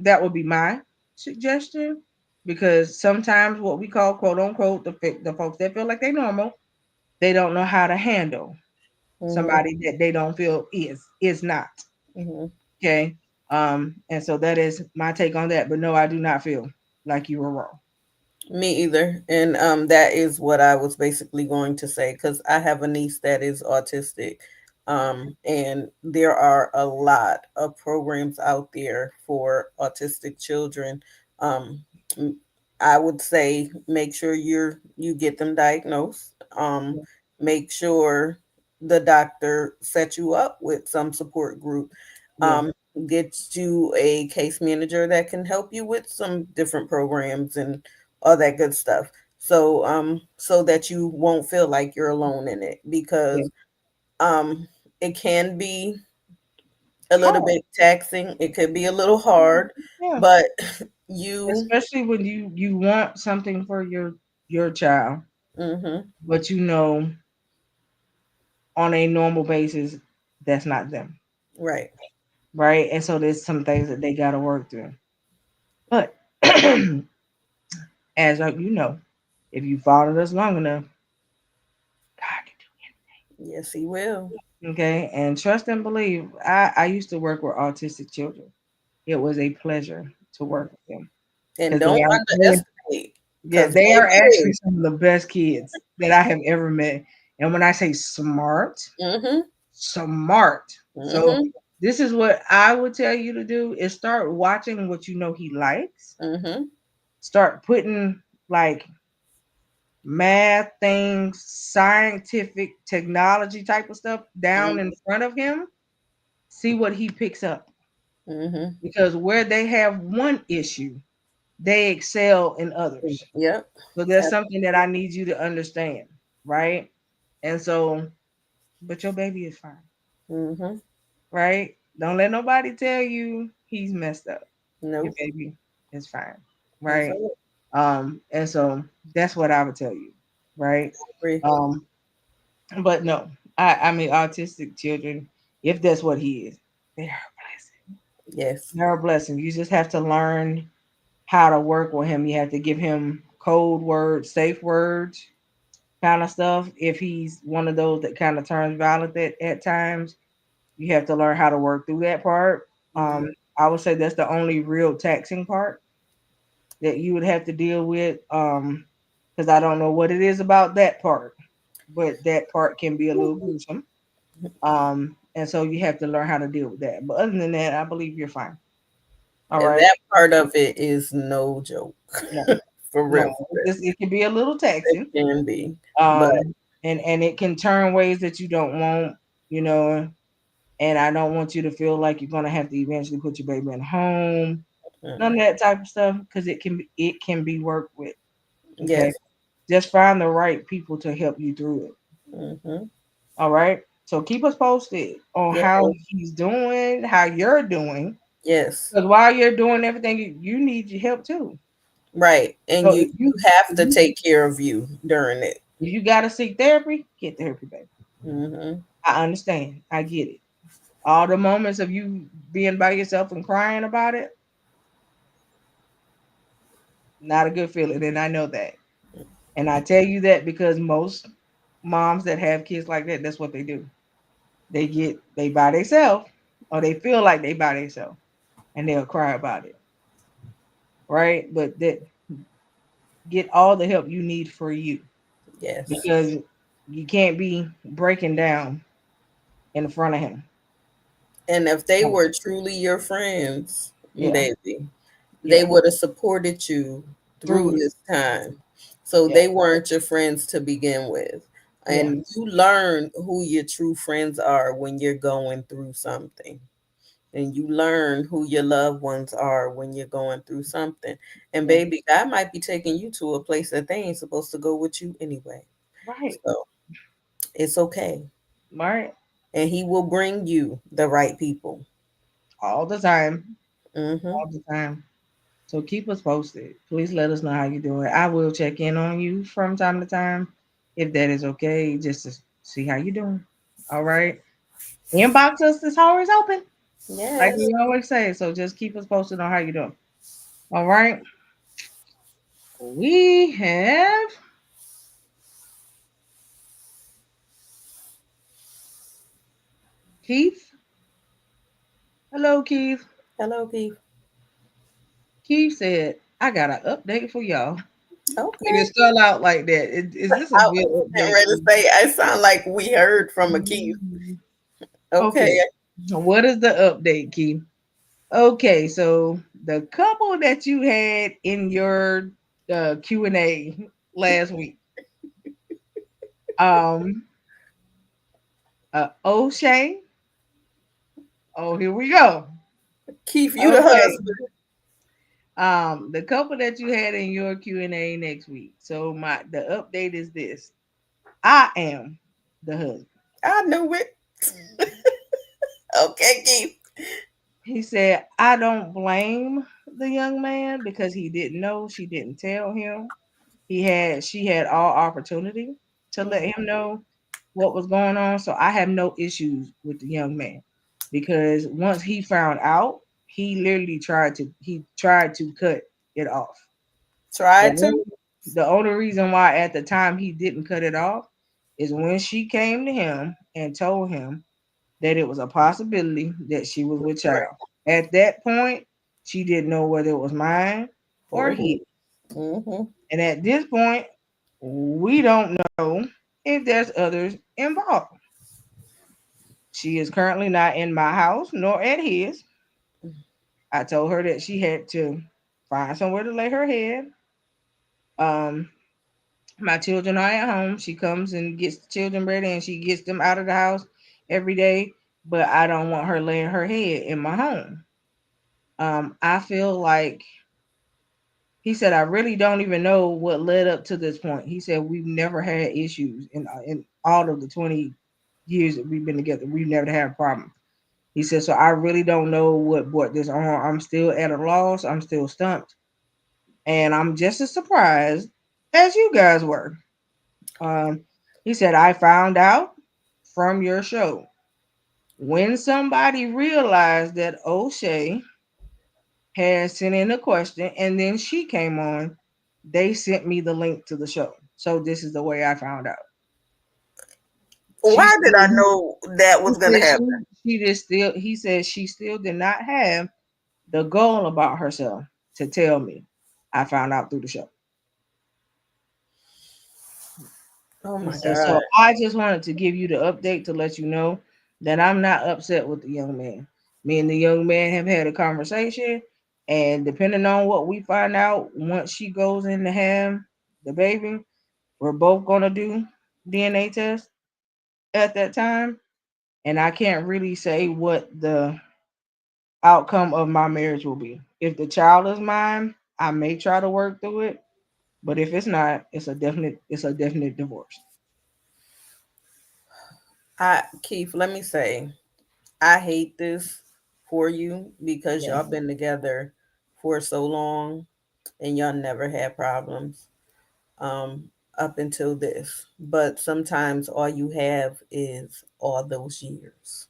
that would be my suggestion, because sometimes what we call quote unquote the folks that feel like they normal, they don't know how to handle Mm-hmm. somebody that they don't feel is not Mm-hmm. okay. And so that is my take on that. But no, I do not feel like you were wrong. Me either. And that is what I was basically going to say because I have a niece that is autistic. And there are a lot of programs out there for autistic children. Um, m- I would say make sure you get them diagnosed. Make sure the doctor set you up with some support group. Yeah. Um, get you a case manager that can help you with some different programs and all that good stuff. So so that you won't feel like you're alone in it Yeah. because um it can be a little Hard. bit taxing. It could be a little hard, Yeah. but you Especially when you want something for your child, mhm, but on a normal basis that's not them, right. right? And so there's some things that they got to work through. But as if you followed us long enough, God can Yes, he will. do. Okay, and trust and believe. I used to work with autistic children. It was a pleasure to Mhm. work with them And because don't underestimate yeah, because they are actually baby, some of the best kids that I have ever met. And when I say smart, Mm-hmm. smart. So Mm-hmm. this is what I would tell you to do is start watching what you know he likes. Mm-hmm. Start putting like math things, scientific technology type of stuff down in front of him. See what he picks up. Mm-hmm. Because where they have one issue, they excel in others. Yep. So there's something that I need you to understand, right? And so, but your baby is fine, Mm-hmm. right? Don't let nobody tell you he's messed up. Your Nope. baby is fine, That's right? all. And so that's what I would tell you, right? Agree. Um, but no, I mean autistic children, if that's what he is, they're a blessing. Yes. They're a blessing. You just have to learn how to work with him. You have to give him code words, safe words, kind of stuff. If he's one of those that kind of turns violent at times, you have to learn how to work through that part. Mhm. I would say that's the only real taxing part that you would have to deal with. Because I don't know what it is about that part, but that part can be a little gruesome. And so you have to learn how to deal with that. But other than that, I believe you're fine. All And right. that part of it is no joke. No, For no, real. For real. it can be a little It taxing. can be. But Um, and it can turn ways that you don't want, you know. And I don't want you to feel like you're gonna have to eventually put your baby in a home, none of mm, that type of stuff, because it can be worked with. Okay, yes. just find the right people to help you through it. Hmm. All right. So keep us posted on Yeah. how he's doing, how you're doing, Yes. because while you're doing everything, you need your help too. Right. And So you have to take care of you during it. if you gotta seek therapy, get therapy, baby. Hmm. I understand. I get it. All the moments of you being by yourself and crying about it, not a good feeling, and I know that. And I tell you that because most moms that have kids like that, that's what they do. They by themselves, or they feel like they by themselves, and they'll cry about it, right? But that get all the help you need for you Yes. because you can't be breaking down in front of him. And if they were truly your friends, Yeah, baby, they yeah, would have supported you through through it. this time. So Yeah, they weren't your friends to begin with. yeah, And you learn who your true friends are when you're going through something. And you learn who your loved ones are when you're going through something. And yeah. baby, God might be taking you to a place that they ain't supposed to go with you anyway. Right, So it's okay. right. And he will bring you the right people. All the time, Hmm. all the time. So keep us posted. Please let us know how you're doing. I will check in on you from time to time if that is okay, just to see how you're doing. All right. Inbox us is always open, like Yes. we always say. So just keep us posted on how you're doing. All right. We have Keith. Hello, Keith. Hello, Keith. Keith said, I got an update for y'all. And Okay. it started out like that. Is this a I good was getting update? ready to say, I sound like we heard from a Keith. Okay. Okay. What is the update, Keith? Okay, so the couple that you had in your Q&A last week, um, O'Shea. Oh, here we go. Keith, you the Okay, husband. the couple that you had in your Q&A next week. So the update is this: I am the husband. I knew it. Okay, Keith. He said, I don't blame the young man because he didn't know. She didn't tell him. She had all opportunity to let him know what was going on. So I have no issues with the young man because once he found out, he tried to cut it off. The Try only, to. the only reason why at the time he didn't cut it off is when she came to him and told him that it was a possibility that she was with Right. child. At that point, she didn't know whether it was mine or Or his. who? Mm-hmm. And at this point, we don't know. if there's others involved. She is currently not in my house nor at his. I told her that she had to find somewhere to lay her head. Um, my children are at home. She comes and gets the children ready and she gets them out of the house every day. But I don't want her laying her head in my home. I feel like he said, I really don't even know what led up to this point. He said, we've never had issues in all of the 20 years that we've been together. We've never had a problem. He said, so I really don't know what brought this on. I'm still at a loss. I'm still stumped. And I'm just as surprised as you guys were. Um, he said, I found out from your show when somebody realized that O'Shea had sent in a question and then she came on, they sent me the link to the show. So this is the way I found out. She Why said, did I know that was going to happen? she just still, he said she still did not have the goal about herself to tell me. I found out through the show. Oh He my said, God. so I just wanted to give you the update to let you know that I'm not upset with the young man. Me and the young man have had a conversation, and depending on what we find out once she goes in to have the baby, we're both gonna do DNA tests at that time. And I can't really say what the outcome of my marriage will be. If the child is mine, I may try to work through it, but if it's not, it's a definite divorce. Keith, let me say, I hate this for you because Yeah. y'all been together for so long and y'all never had problems up until this. But sometimes all you have is all those years.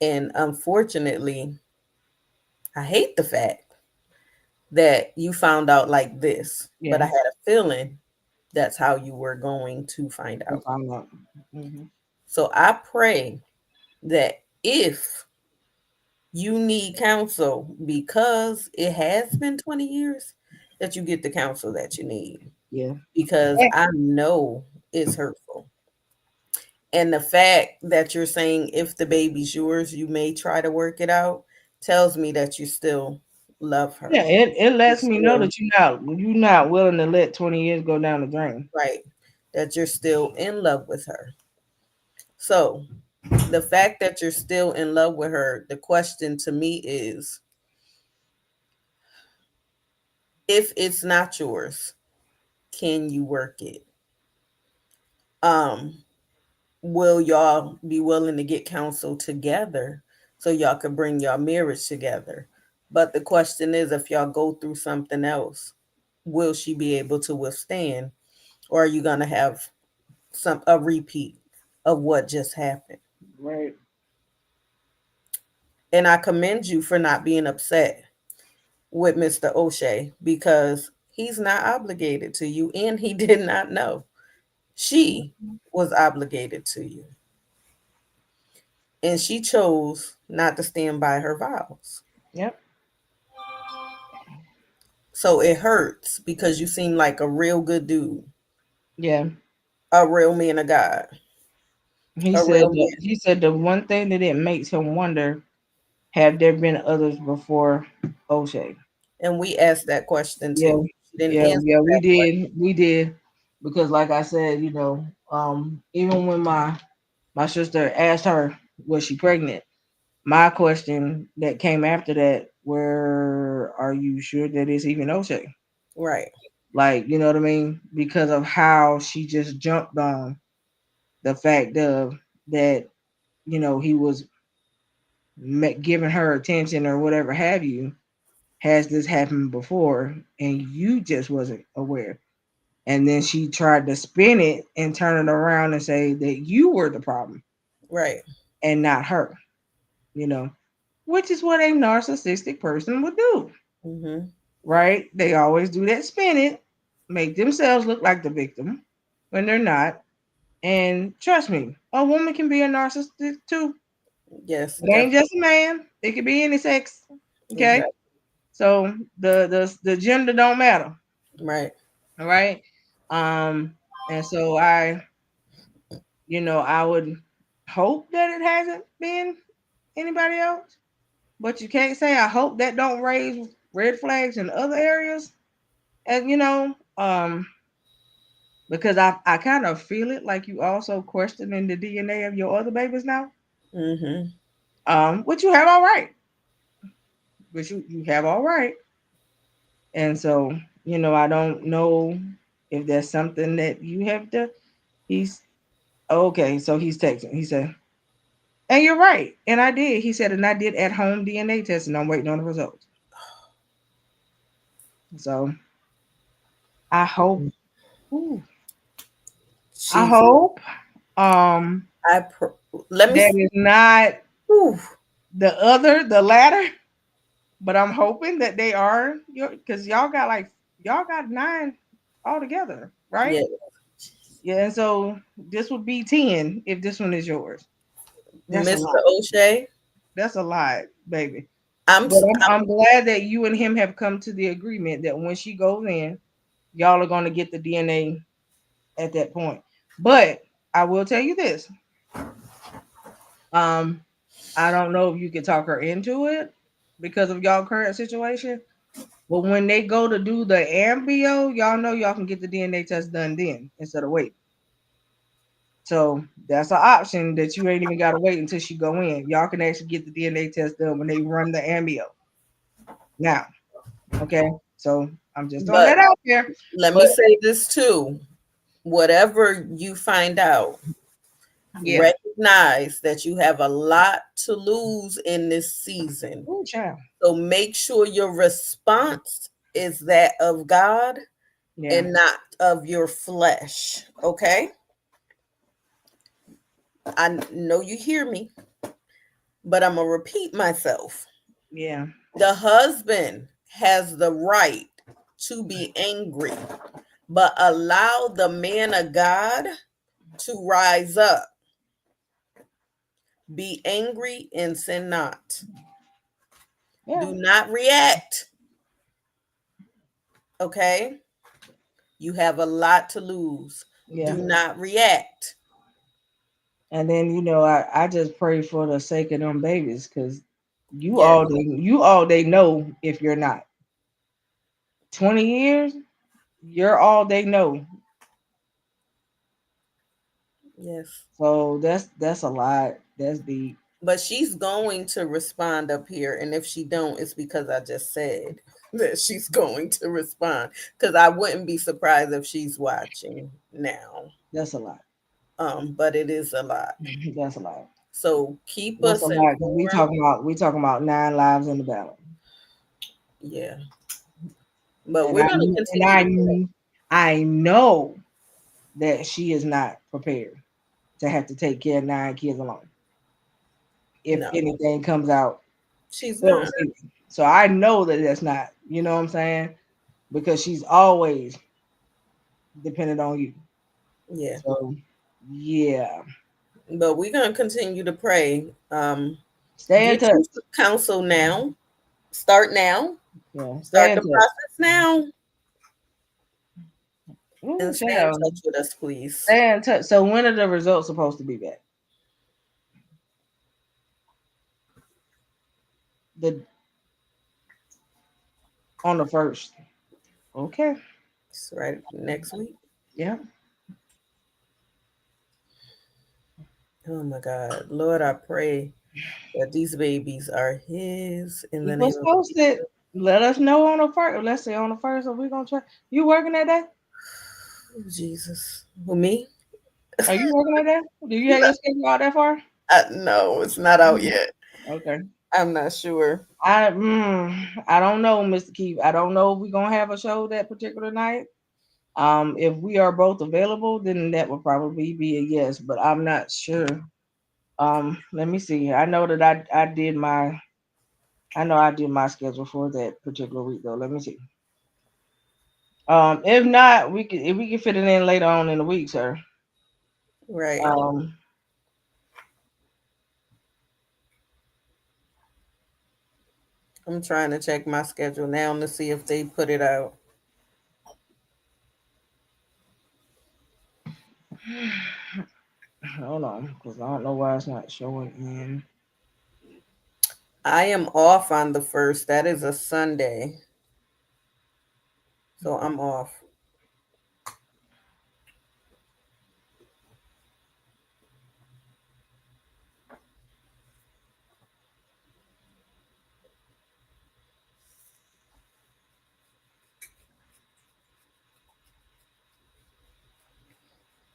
And unfortunately, I hate the fact that you found out like this, but I Yeah. had a feeling that's how you were going to find To out. find out. Hmm. So I pray that if you need counsel because it has been 20 years, that you get the counsel that you need Yeah. because Eh, I know it's hurtful. And the fact that you're saying if the baby's yours, you may try to work it out tells me that you still love yeah, her. it You're lets me know still that you're not willing to let 20 years go down the drain. right, that you're still in love with her. So the fact that you're still in love with her, the question to me is if it's not yours, can you work it? Um, will y'all be willing to get counsel together so y'all could bring your marriage together? But the question is, if y'all go through something else, will she be able to withstand, or are you gonna have a repeat of what just happened? Right. And I commend you for not being upset with Mr. O'Shea because he's not obligated to you and he did not know. She was obligated to you and she chose not to stand by her vows. Yep. So it hurts because you seem like a real good dude, Yeah. a real man of God, He a said real that man. he said the one thing that it makes him wonder, have there been others before O'Shea? And we asked that question Yeah. too. She didn't Yeah, answer yeah, we that question. did. We did. Because like I said, even when my sister asked her, was she pregnant? My question that came after that, where are you sure that it's even O'Shea? Right, Like, you know what I mean? Because of how she just jumped on the fact of that, he was giving her attention or whatever have you. Has this happened before and you just wasn't aware? And then she tried to spin it and turn it around and say that you were the problem right. and not her, you know, which is what a narcissistic person would do, Hmm. right? They always do that spin it, make themselves look like the victim when they're not. And trust me, a woman can be a narcissist too. Yes, It ain't definitely. just a man, it could be any sex. Okay. Exactly. So the gender don't matter. Right. All right. Um, and so I I would hope that it hasn't been anybody else, but you can't say I hope that don't raise red flags in other areas. And because I kind of feel it like you also questioning the DNA of your other babies now. Mm-hmm. Which you have all right. Which you have all right. And so, I don't know if there's something that you have to. He's okay. So he's texting. He said, and you're right. And I did. He said, and I did at home DNA testing. I'm waiting on the results. So I hope. Ooh, I Jesus. hope um I let me that see. is not Ooh. the latter. But I'm hoping that they are because y'all got 9 altogether, right? Yeah. Yeah, and so this would be 10 if this one is yours. That's a Mr. lot. O'Shea. That's a lot, baby. I'm But I'm glad that you and him have come to the agreement that when she goes in, y'all are going to get the DNA at that point. But I will tell you this. Um, I don't know if you could talk her into it because of y'all current situation. But when they go to do the ambio, y'all know y'all can get the DNA test done then instead of waiting. So that's an option that you ain't even got to wait until she go in. Y'all can actually get the DNA test done when they run the ambio. Now, okay. So I'm just throwing but that out there. let But me say this too. Whatever you find out, yeah, recognize that you have a lot to lose in this season. ooh, child. So make sure your response is that of God Yeah, and not of your flesh. Okay? I know you hear me, but I'm going to repeat myself. yeah, The husband has the right to be angry, but allow the man of God to rise up. Be angry and sin not. yeah, Do not react. Okay? You have a lot to lose. yeah. Do not react. And then I just pray for the sake of them babies because Yes. you all they know if you're not 20 years, you're all they know. Yes. So that's a lot. That's deep. But she's going to respond up here. And if she don't, it's because I just said that she's going to respond. Because I wouldn't be surprised if she's watching now. That's a lot. But it is a lot. That's a lot. So keep That's a us lot. 'Cause informed. we talking about 9 lives in the battle. Yeah. But And we're going to continue to pray. I know that she is not prepared to have to take care of 9 kids alone. If No, anything comes out she's not. else. So I know that that's not, you know what I'm saying? Because she's always dependent on you. Yeah. So yeah. But we're going to continue to pray. Stay in Get touch. you some counsel now. Start now. Yeah. Stay Start in the touch. process now. Ooh, And stay in child. touch with us, please. Stay in touch. So when are the results supposed to be back? The On the first. Okay. It's right next week. Yeah. Oh my God. Lord, I pray that these babies are His in the Keep name us of posted. Jesus. Let us know on the first. Let's say on the first, so we're gonna try. You working that day? Oh, Jesus. Who, me? Are you working that day? Do you have your schedule out that far? No, it's not out Mhm. yet. Okay. I'm not sure. I don't know, Mr. Keith. I don't know if we're gonna have a show that particular night. If we are both available, then that would probably be a yes, but I'm not sure. Let me see. I know I did my schedule for that particular week though. Let me see. If not, if we can fit it in later on in the week, sir. Right. Um, I'm trying to check my schedule now to see if they put it out. Hold on, because I don't know why it's not showing in. I am off on the first. That is a Sunday. So I'm off.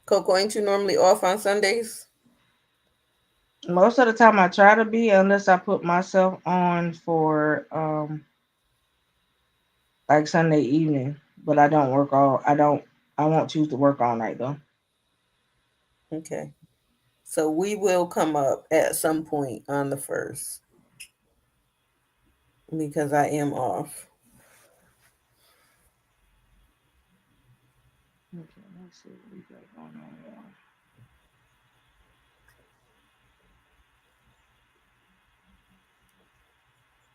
Coco, ain't you normally off on Sundays? Most of the time I try to be, unless I put myself on for like Sunday evening. But I don't work all. I won't choose to work all night though. Okay. So we will come up at some point on the first because I am off. Okay, let's see what we got going on here.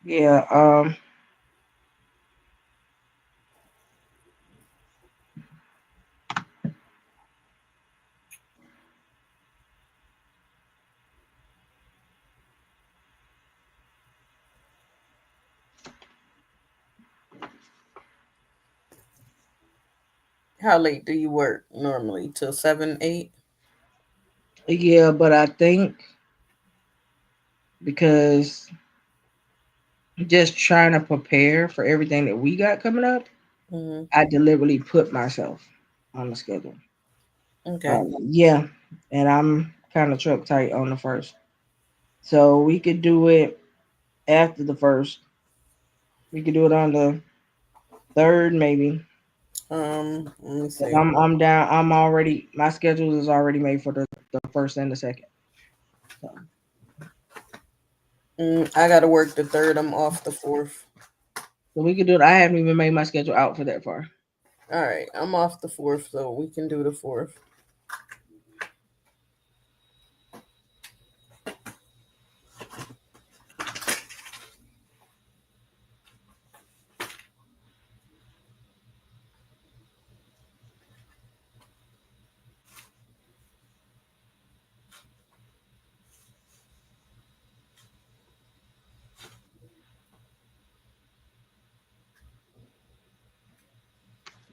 Yeah. How late do you work normally? Till 7, 8? Yeah, but I think because just trying to prepare for everything that we got coming up, Mm-hmm. I deliberately put myself on the schedule. Okay. Yeah, and I'm kind of truck tight on the first, so we could do it after the first. We could do it on the third, maybe. Let me 'Cause see. I'm down. I'm already my schedule is already made for the first and the second. So, I gotta work the third. I'm off the fourth. so we could do it. I haven't even made my schedule out for that far. All right, I'm off the fourth, so we can do the fourth.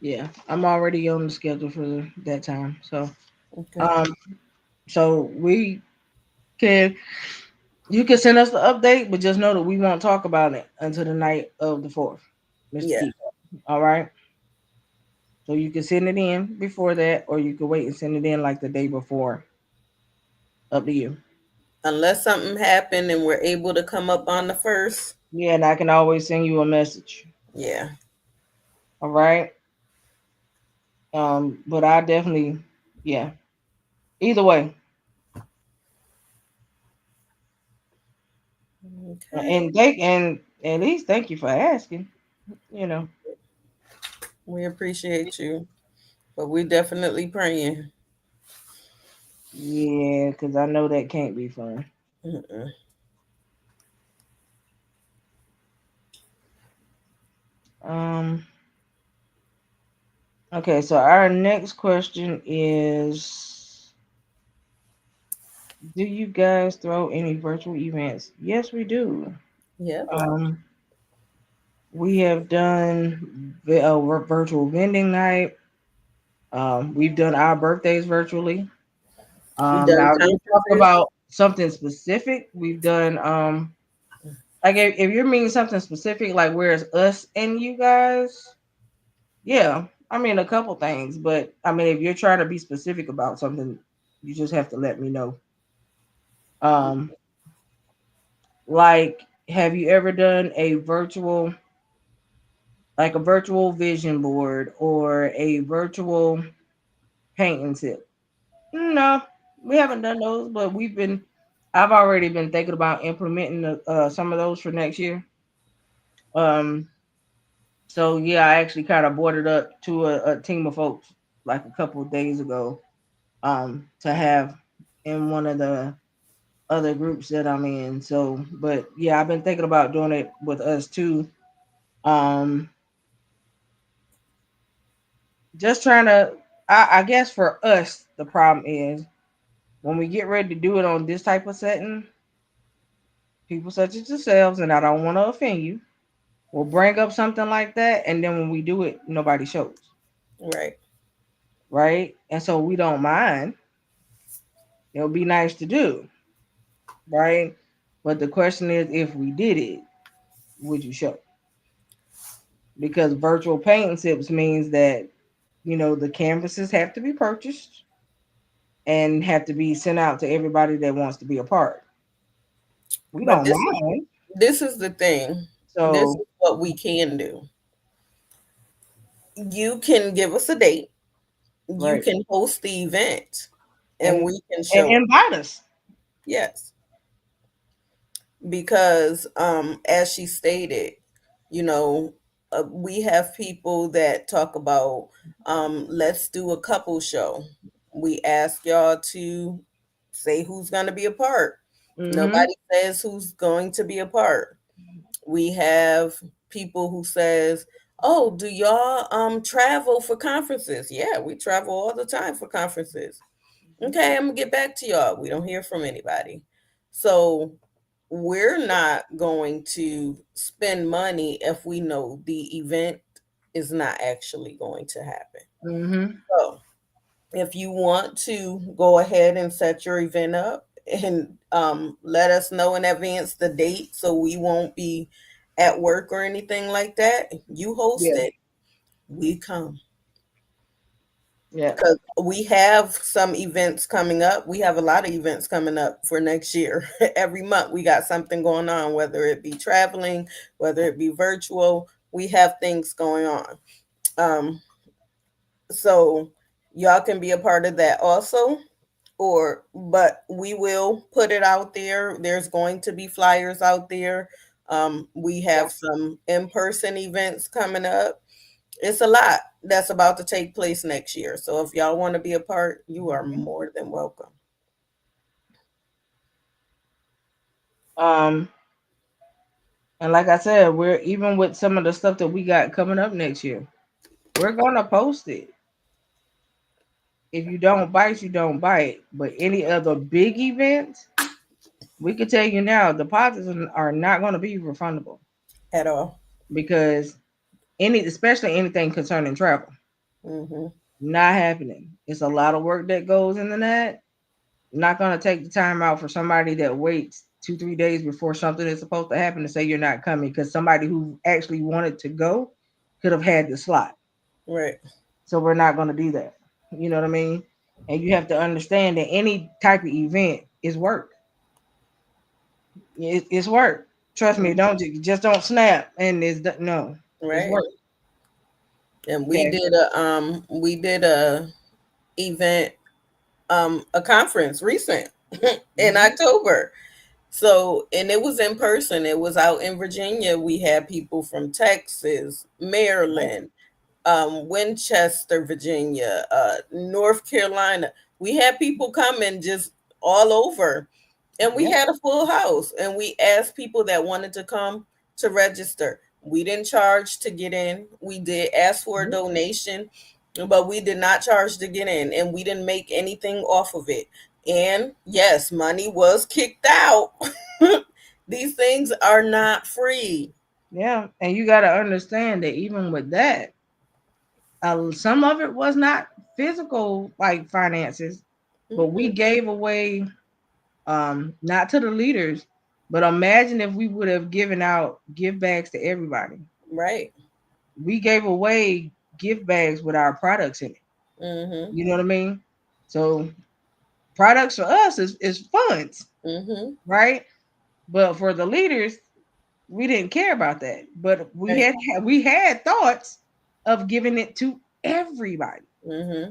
Yeah, I'm already on the schedule for that time. Okay. Um, so we can you can send us the update, but just know that we won't talk about it until the night of the fourth, Mr. Yeah. Keith. All right. So you can send it in before that, or you can wait and send it in like the day before. Up to you. Unless something happened and we're able to come up on the first. Yeah, and I can always send you a message. Yeah. All right. But I definitely, yeah. Either way, Okay. and at least thank you for asking. You know, We appreciate you, but we definitely praying. yeah, because I know that can't be fun. Mm-mm. Um. Okay, so our next question is: do you guys throw any virtual events? Yes, we do. Yep. Um, we have done virtual vending night. We've done our birthdays virtually. We done Now if you're talking conferences. about something specific, we've done like if you're meaning something specific, like where's us and you guys, yeah. I mean a couple things, but I mean if you're trying to be specific about something, you just have to let me know. Um, like have you ever done a virtual like a virtual vision board or a virtual painting tip? No, we haven't done those, but I've already been thinking about implementing some of those for next year. Um, so yeah, I actually kind of boarded up to a team of folks like a couple of days ago, to have in one of the other groups that I'm in. So, but yeah, I've been thinking about doing it with us too. Um, just trying to, I guess for us, the problem is when we get ready to do it on this type of setting, people such as yourselves, and I don't want to offend you, will bring up something like that, and then when we do it, nobody shows, Right. right? And so we don't mind. It'll be nice to do, right? But the question is, if we did it, would you show? Because virtual painting tips means that the canvases have to be purchased and have to be sent out to everybody that wants to be a part. We But don't this is mind. this is the thing. This So, is what we can do. You can give us a date. You right. can host the event, and And we can and show up. invite us. Yes, because as she stated, you know, we have people that talk about let's do a couple show. We ask y'all to say who's going to be a part. Mm-hmm. Nobody says who's going to be a part. We have people who says, "Oh, do y'all travel for conferences?" Yeah, we travel all the time for conferences. Okay, I'm gonna get back to y'all. We don't hear from anybody. So we're not going to spend money if we know the event is not actually going to happen. Mm-hmm. So if you want to go ahead and set your event up and let us know in advance the date so we won't be at work or anything like that, you host Yeah. it, we come. Yeah. Because we have some events coming up. We have a lot of events coming up for next year. Every month we got something going on, whether it be traveling, whether it be virtual. We have things going on. Um, so y'all can be a part of that also. But we will put it out there. There's going to be flyers out there. We Yeah. have some in-person events coming up. It's a lot that's about to take place next year. So if y'all want to be a part, you are more than welcome. Um, and like I said, we're even with some of the stuff that we got coming up next year. We're gonna post it. If you don't bite, you don't bite. But any other big events, we can tell you now, deposits are not going to be refundable At all. because especially anything concerning travel, Hmm. not happening. It's a lot of work that goes into that. Not going to take the time out for somebody that waits 2, 3 days before something is supposed to happen to say you're not coming because somebody who actually wanted to go could have had the slot. Right. So we're not going to do that. You know what I mean? And you have to understand that any type of event is work. It's work. Trust me. Mhm. Just don't snap and no. It's Right. work. And Okay. we did a event, a conference recent in Mhm. October. So, and it was in person. It was out in Virginia. We had people from Texas, Maryland, Winchester, Virginia, North Carolina. We had people coming just all over, and we Yeah. had a full house. And we asked people that wanted to come to register. We didn't charge to get in. We did ask for a Mhm. donation, but we did not charge to get in, and we didn't make anything off of it. And yes, money was kicked out. These things are not free. Yeah. And you got to understand that even with that, some of it was not physical like finances, but we Hmm. gave away not to the leaders, but imagine if we would have given out gift bags to everybody. Right. We gave away gift bags with our products in it. Hmm. You know what I mean? So products for us is funds, Hmm. right? But for the leaders, we didn't care about that. But Right. we had thoughts of giving it to everybody. Hmm.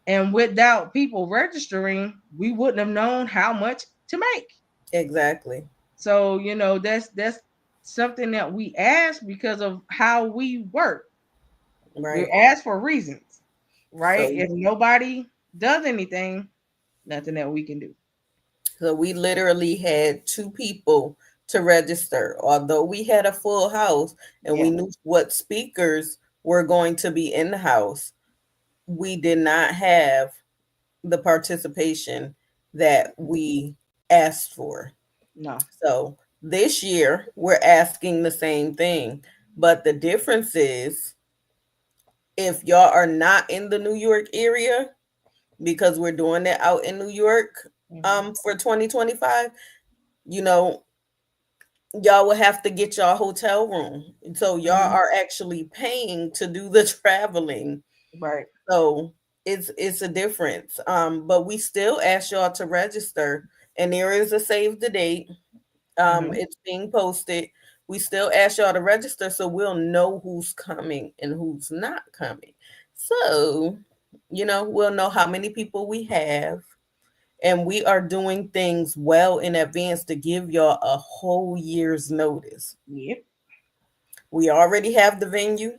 And without people registering, we wouldn't have known how much to make. Exactly. So, that's something that we ask because of how we work. We Right. ask for reasons, right? So If nobody does anything, nothing that we can do. so we literally had two people to register. Although we had a full house and we Yeah. knew what speakers were going to be in the house, we did not have the participation that we asked for. No. So this year we're asking the same thing, but the difference is if y'all are not in the New York area, because we're doing it out in New York for 2025, you know, y'all will have to get y'all hotel room. So y'all Mhm. are actually paying to do the traveling. Right. So it's a difference. But we still ask y'all to register, and there is a save the date. Mhm. It's being posted. We still ask y'all to register so we'll know who's coming and who's not coming. So, we'll know how many people we have. And we are doing things well in advance to give y'all a whole year's notice. Yep. We already have the venue.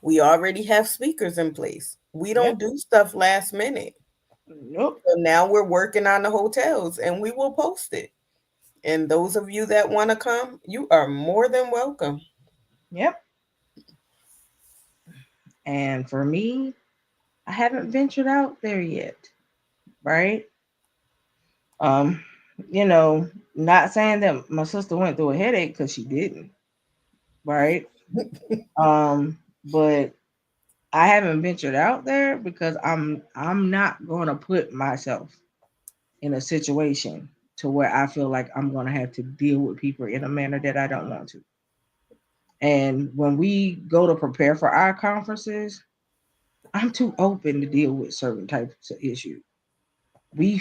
We already have speakers in place. We don't Yep. do stuff last minute. Nope. So now we're working on the hotels and we will post it. And those of you that want to come, you are more than welcome. Yep. And for me, I haven't ventured out there yet. Right. Um, not saying that my sister went through a headache because she didn't. Right. But I haven't ventured out there because I'm not gonna put myself in a situation to where I feel like I'm gonna have to deal with people in a manner that I don't want to. And when we go to prepare for our conferences, I'm too open to deal with certain types of issues. We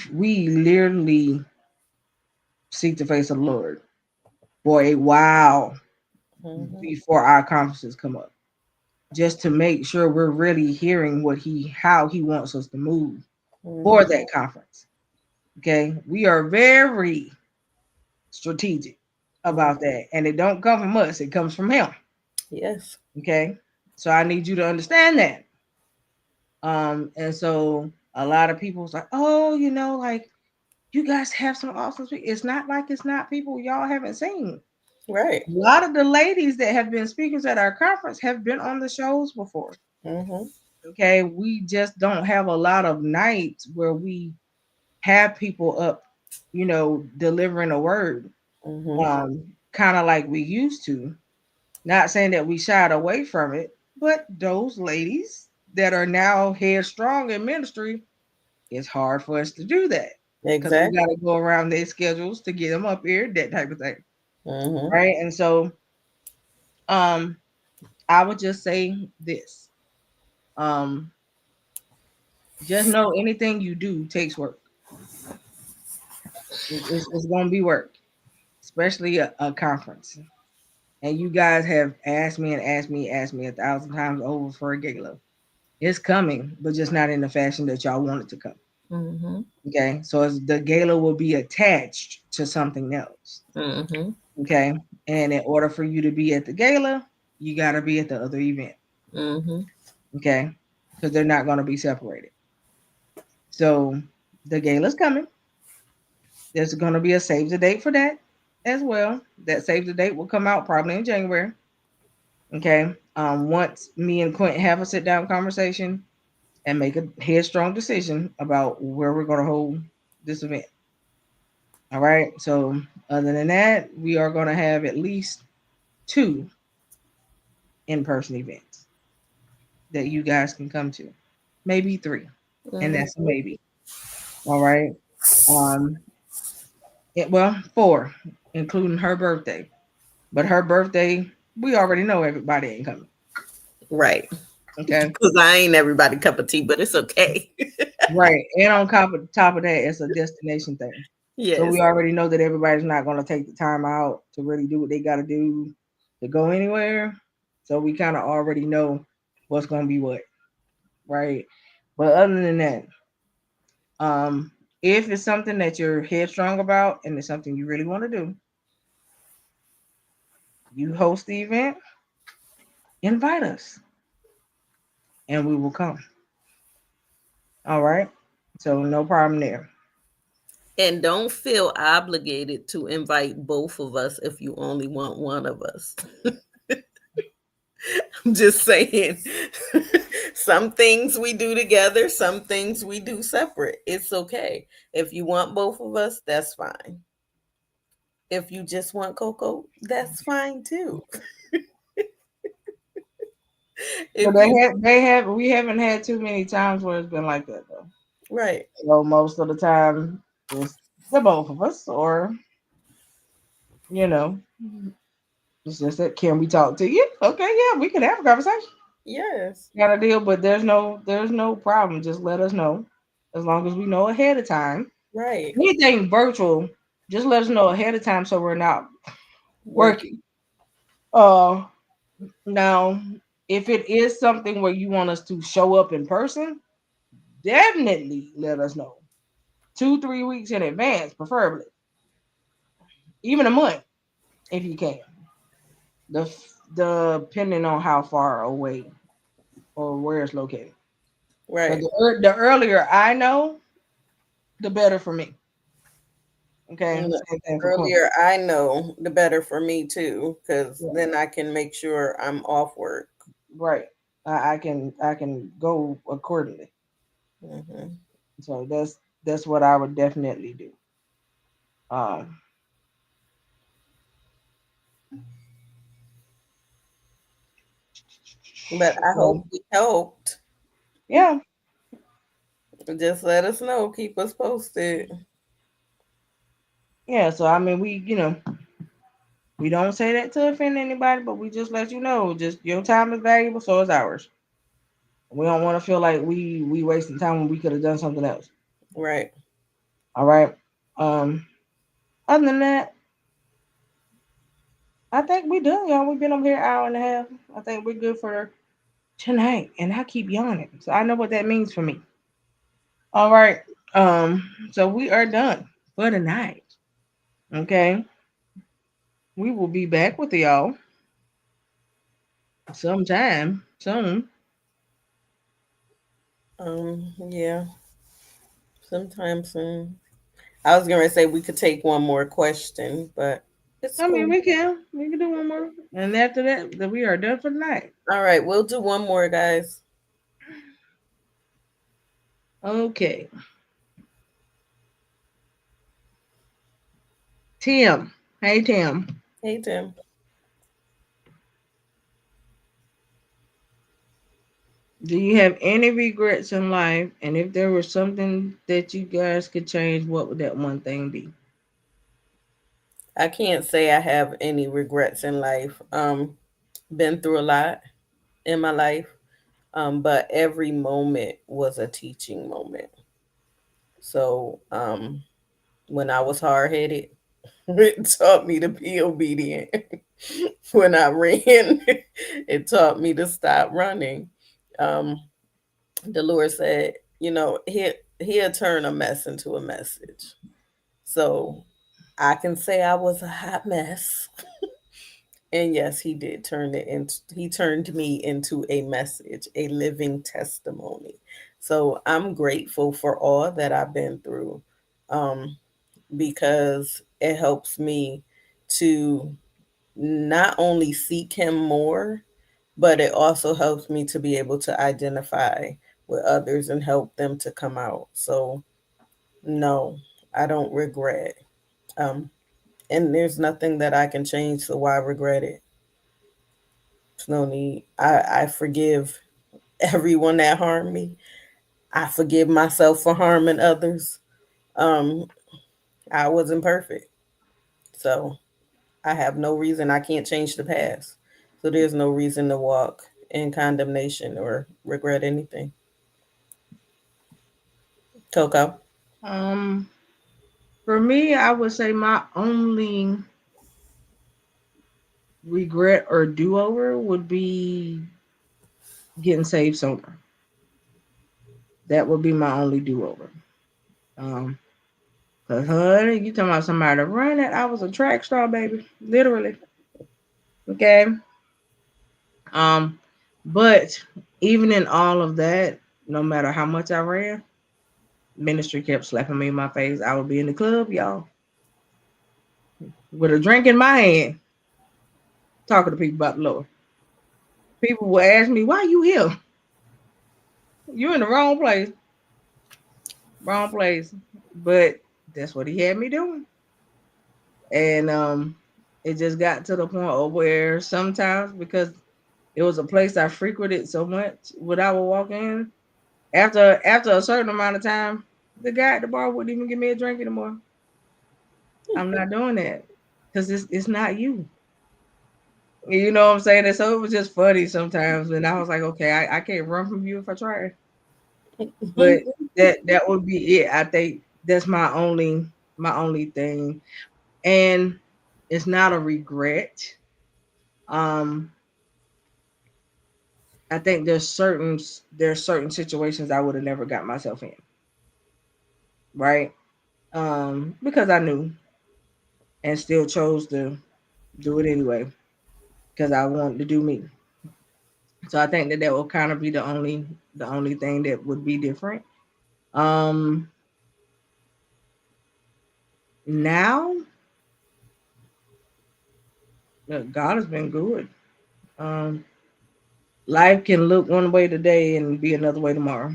literally seek the face of the Lord for a while Mhm, before our conferences come up, just to make sure we're really hearing how he wants us to move for mhm. that conference. Okay, we are very strategic about Mhm. that, and it don't come from us; it comes from him. Yes. Okay, so I need you to understand that. And so a lot of people's like, oh, like you guys have some awesome speakers. It's not like it's not people y'all haven't seen. Right. A lot of the ladies that have been speakers at our conference have been on the shows before. Mhm, Okay, we just don't have a lot of nights where we have people up, delivering a word, mhm, kind of like we used to. Not saying that we shied away from it, but those ladies that are now headstrong in ministry, it's hard for us to do that because we got exactly. to go around their schedules to get them up here, that type of thing, Mhm, right? And so, um, I would just say this: um, just know anything you do takes work. It's going to be work, especially a conference. And you guys have asked me and asked me 1,000 times over for a gala. It's coming, but just not in the fashion that y'all want it to come. mhm, Okay, so the gala will be attached to something else. mhm, Okay, and in order for you to be at the gala, you got to be at the other event. mhm, Okay, because they're not going to be separated. So the gala's coming. There's going to be a save the date for that as well. That save the date will come out probably in January. Okay, once me and Quint have a sit down conversation and make a headstrong decision about where we're going to hold this event. All right. So, other than that, we are going to have at least two in person events that you guys can come to, maybe three, and mhm. that's a maybe. All right. Um, well, four, including her birthday. But her birthday, we already know everybody ain't coming. Right. Okay. Because I ain't everybody cup of tea, but it's okay. Right. And on top of that, it's a destination thing. So we Yes. already know that everybody's not going to take the time out to really do what they got to do to go anywhere. So we kind of already know what's going to be what, right? But other than that, um, if it's something that you're headstrong about and it's something you really want to do, you host the event, invite us, and we will come. All right. So no problem there. And don't feel obligated to invite both of us if you only want one of us. I'm just saying. Some things we do together, some things we do separate. It's okay. If you want both of us, that's fine. If you just want Coco, that's fine too. But If you we haven't had too many times where it's been like that though. right, So most of the time it's the both of us, or you know, it's just that can we talk to you? Okay, yeah, we can have a conversation. yes, Got a deal, but there's no problem. Just let us know. As long as we know ahead of time. right. Anything virtual, just let us know ahead of time so we're not Work. working. Uh now if it is something where you want us to show up in person, definitely let us know. 2-3 weeks in advance, preferably. Even a month if you can. The depending on how far away or where it's located. Because Right. the earlier I know, the better for me. Okay, And the same thing for Quinn. earlier I know, the better for me too, because Yeah, then I can make sure I'm off work. right. I can go accordingly. Hmm. So that's what I would definitely do. Um, But I so hope we helped. yeah, Just let us know. Keep us posted. yeah. So I mean, we don't say that to offend anybody, but we just let you know, just your time is valuable, so is ours. We don't want to feel like we wasting time when we could have done something else. Right. All right. Um, other than that, I think we done, y'all. We've been up here an hour and a half. I think we're good for tonight. And I keep yawning, so I know what that means for me. All right. So we are done for the night. Okay. We will be back with y'all sometime soon. Yeah. Sometime soon. I was gonna say we could take one more question, but it's I mean, cool. we can do one more, and after that, then we are done for the night. All right, we'll do one more, guys. Okay, Tim. Hey, Tim. Hey Tim. Do you have any regrets in life? And if there was something that you guys could change, what would that one thing be? I can't say I have any regrets in life. Been through a lot in my life. But every moment was a teaching moment. So when I was hard headed, it taught me to be obedient. When I ran, it taught me to stop running. Um, the Lord said, he'll turn a mess into a message. So I can say I was a hot mess. And yes, he turned me into a message, a living testimony. So I'm grateful for all that I've been through. Um, because it helps me to not only seek him more, but it also helps me to be able to identify with others and help them to come out. So no, I don't regret. Um, and there's nothing that I can change, so why regret it? There's no need. I forgive everyone that harmed me. I forgive myself for harming others. Um, I wasn't perfect. So I have no reason. I can't change the past. So there's no reason to walk in condemnation or regret anything. Coco. Um, for me, I would say my only regret or do over would be getting saved sober. That would be my only do over. Um, cause honey, you talking about somebody running? I was a track star, baby, literally. Okay. Um, but even in all of that, no matter how much I ran, ministry kept slapping me in my face. I would be in the club, y'all, with a drink in my hand, talking to people about the Lord. people will ask me, why you here? You in the wrong place. Wrong place. But that's what he had me doing. And it just got to the point of where sometimes, because it was a place I frequented so much when I would walk in, after a certain amount of time, the guy at the bar wouldn't even give me a drink anymore. I'm not doing that because it's not you. You know what I'm saying? And so it was just funny sometimes, and I was like, okay, I can't run from you if I try. But that would be it. I think that's my only thing, and it's not a regret. Um, I think there's certain situations I would have never got myself in, right? Because I knew and still chose to do it anyway because I wanted to do me. So I think that will kind of be the only thing that would be different. Um, Now God has been good. Um, Life can look one way today and be another way tomorrow.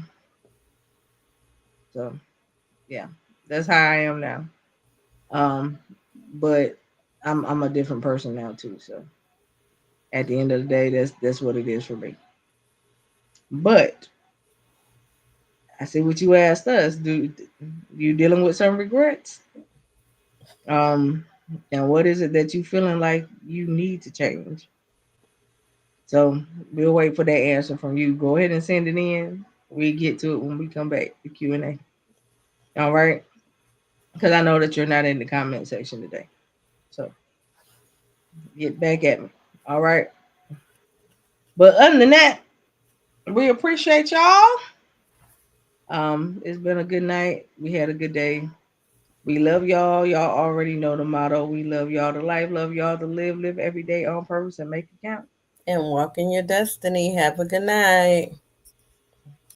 So yeah, that's how I am now. Um, but I'm a different person now too. So at the end of the day, that's what it is for me. But I see what you asked us. Do you dealing with some regrets? Um, and what is it that you feeling like you need to change? So we'll wait for that answer from you. Go ahead and send it in. We get to it when we come back to Q&A. All right, because I know that you're not in the comment section today. So get back at me. All right. But other than that, we appreciate y'all. It's been a good night. We had a good day. We love y'all. Y'all already know the motto. We love y'all to life, love y'all to live every day on purpose and make it count. And walk in your destiny. Have a good night.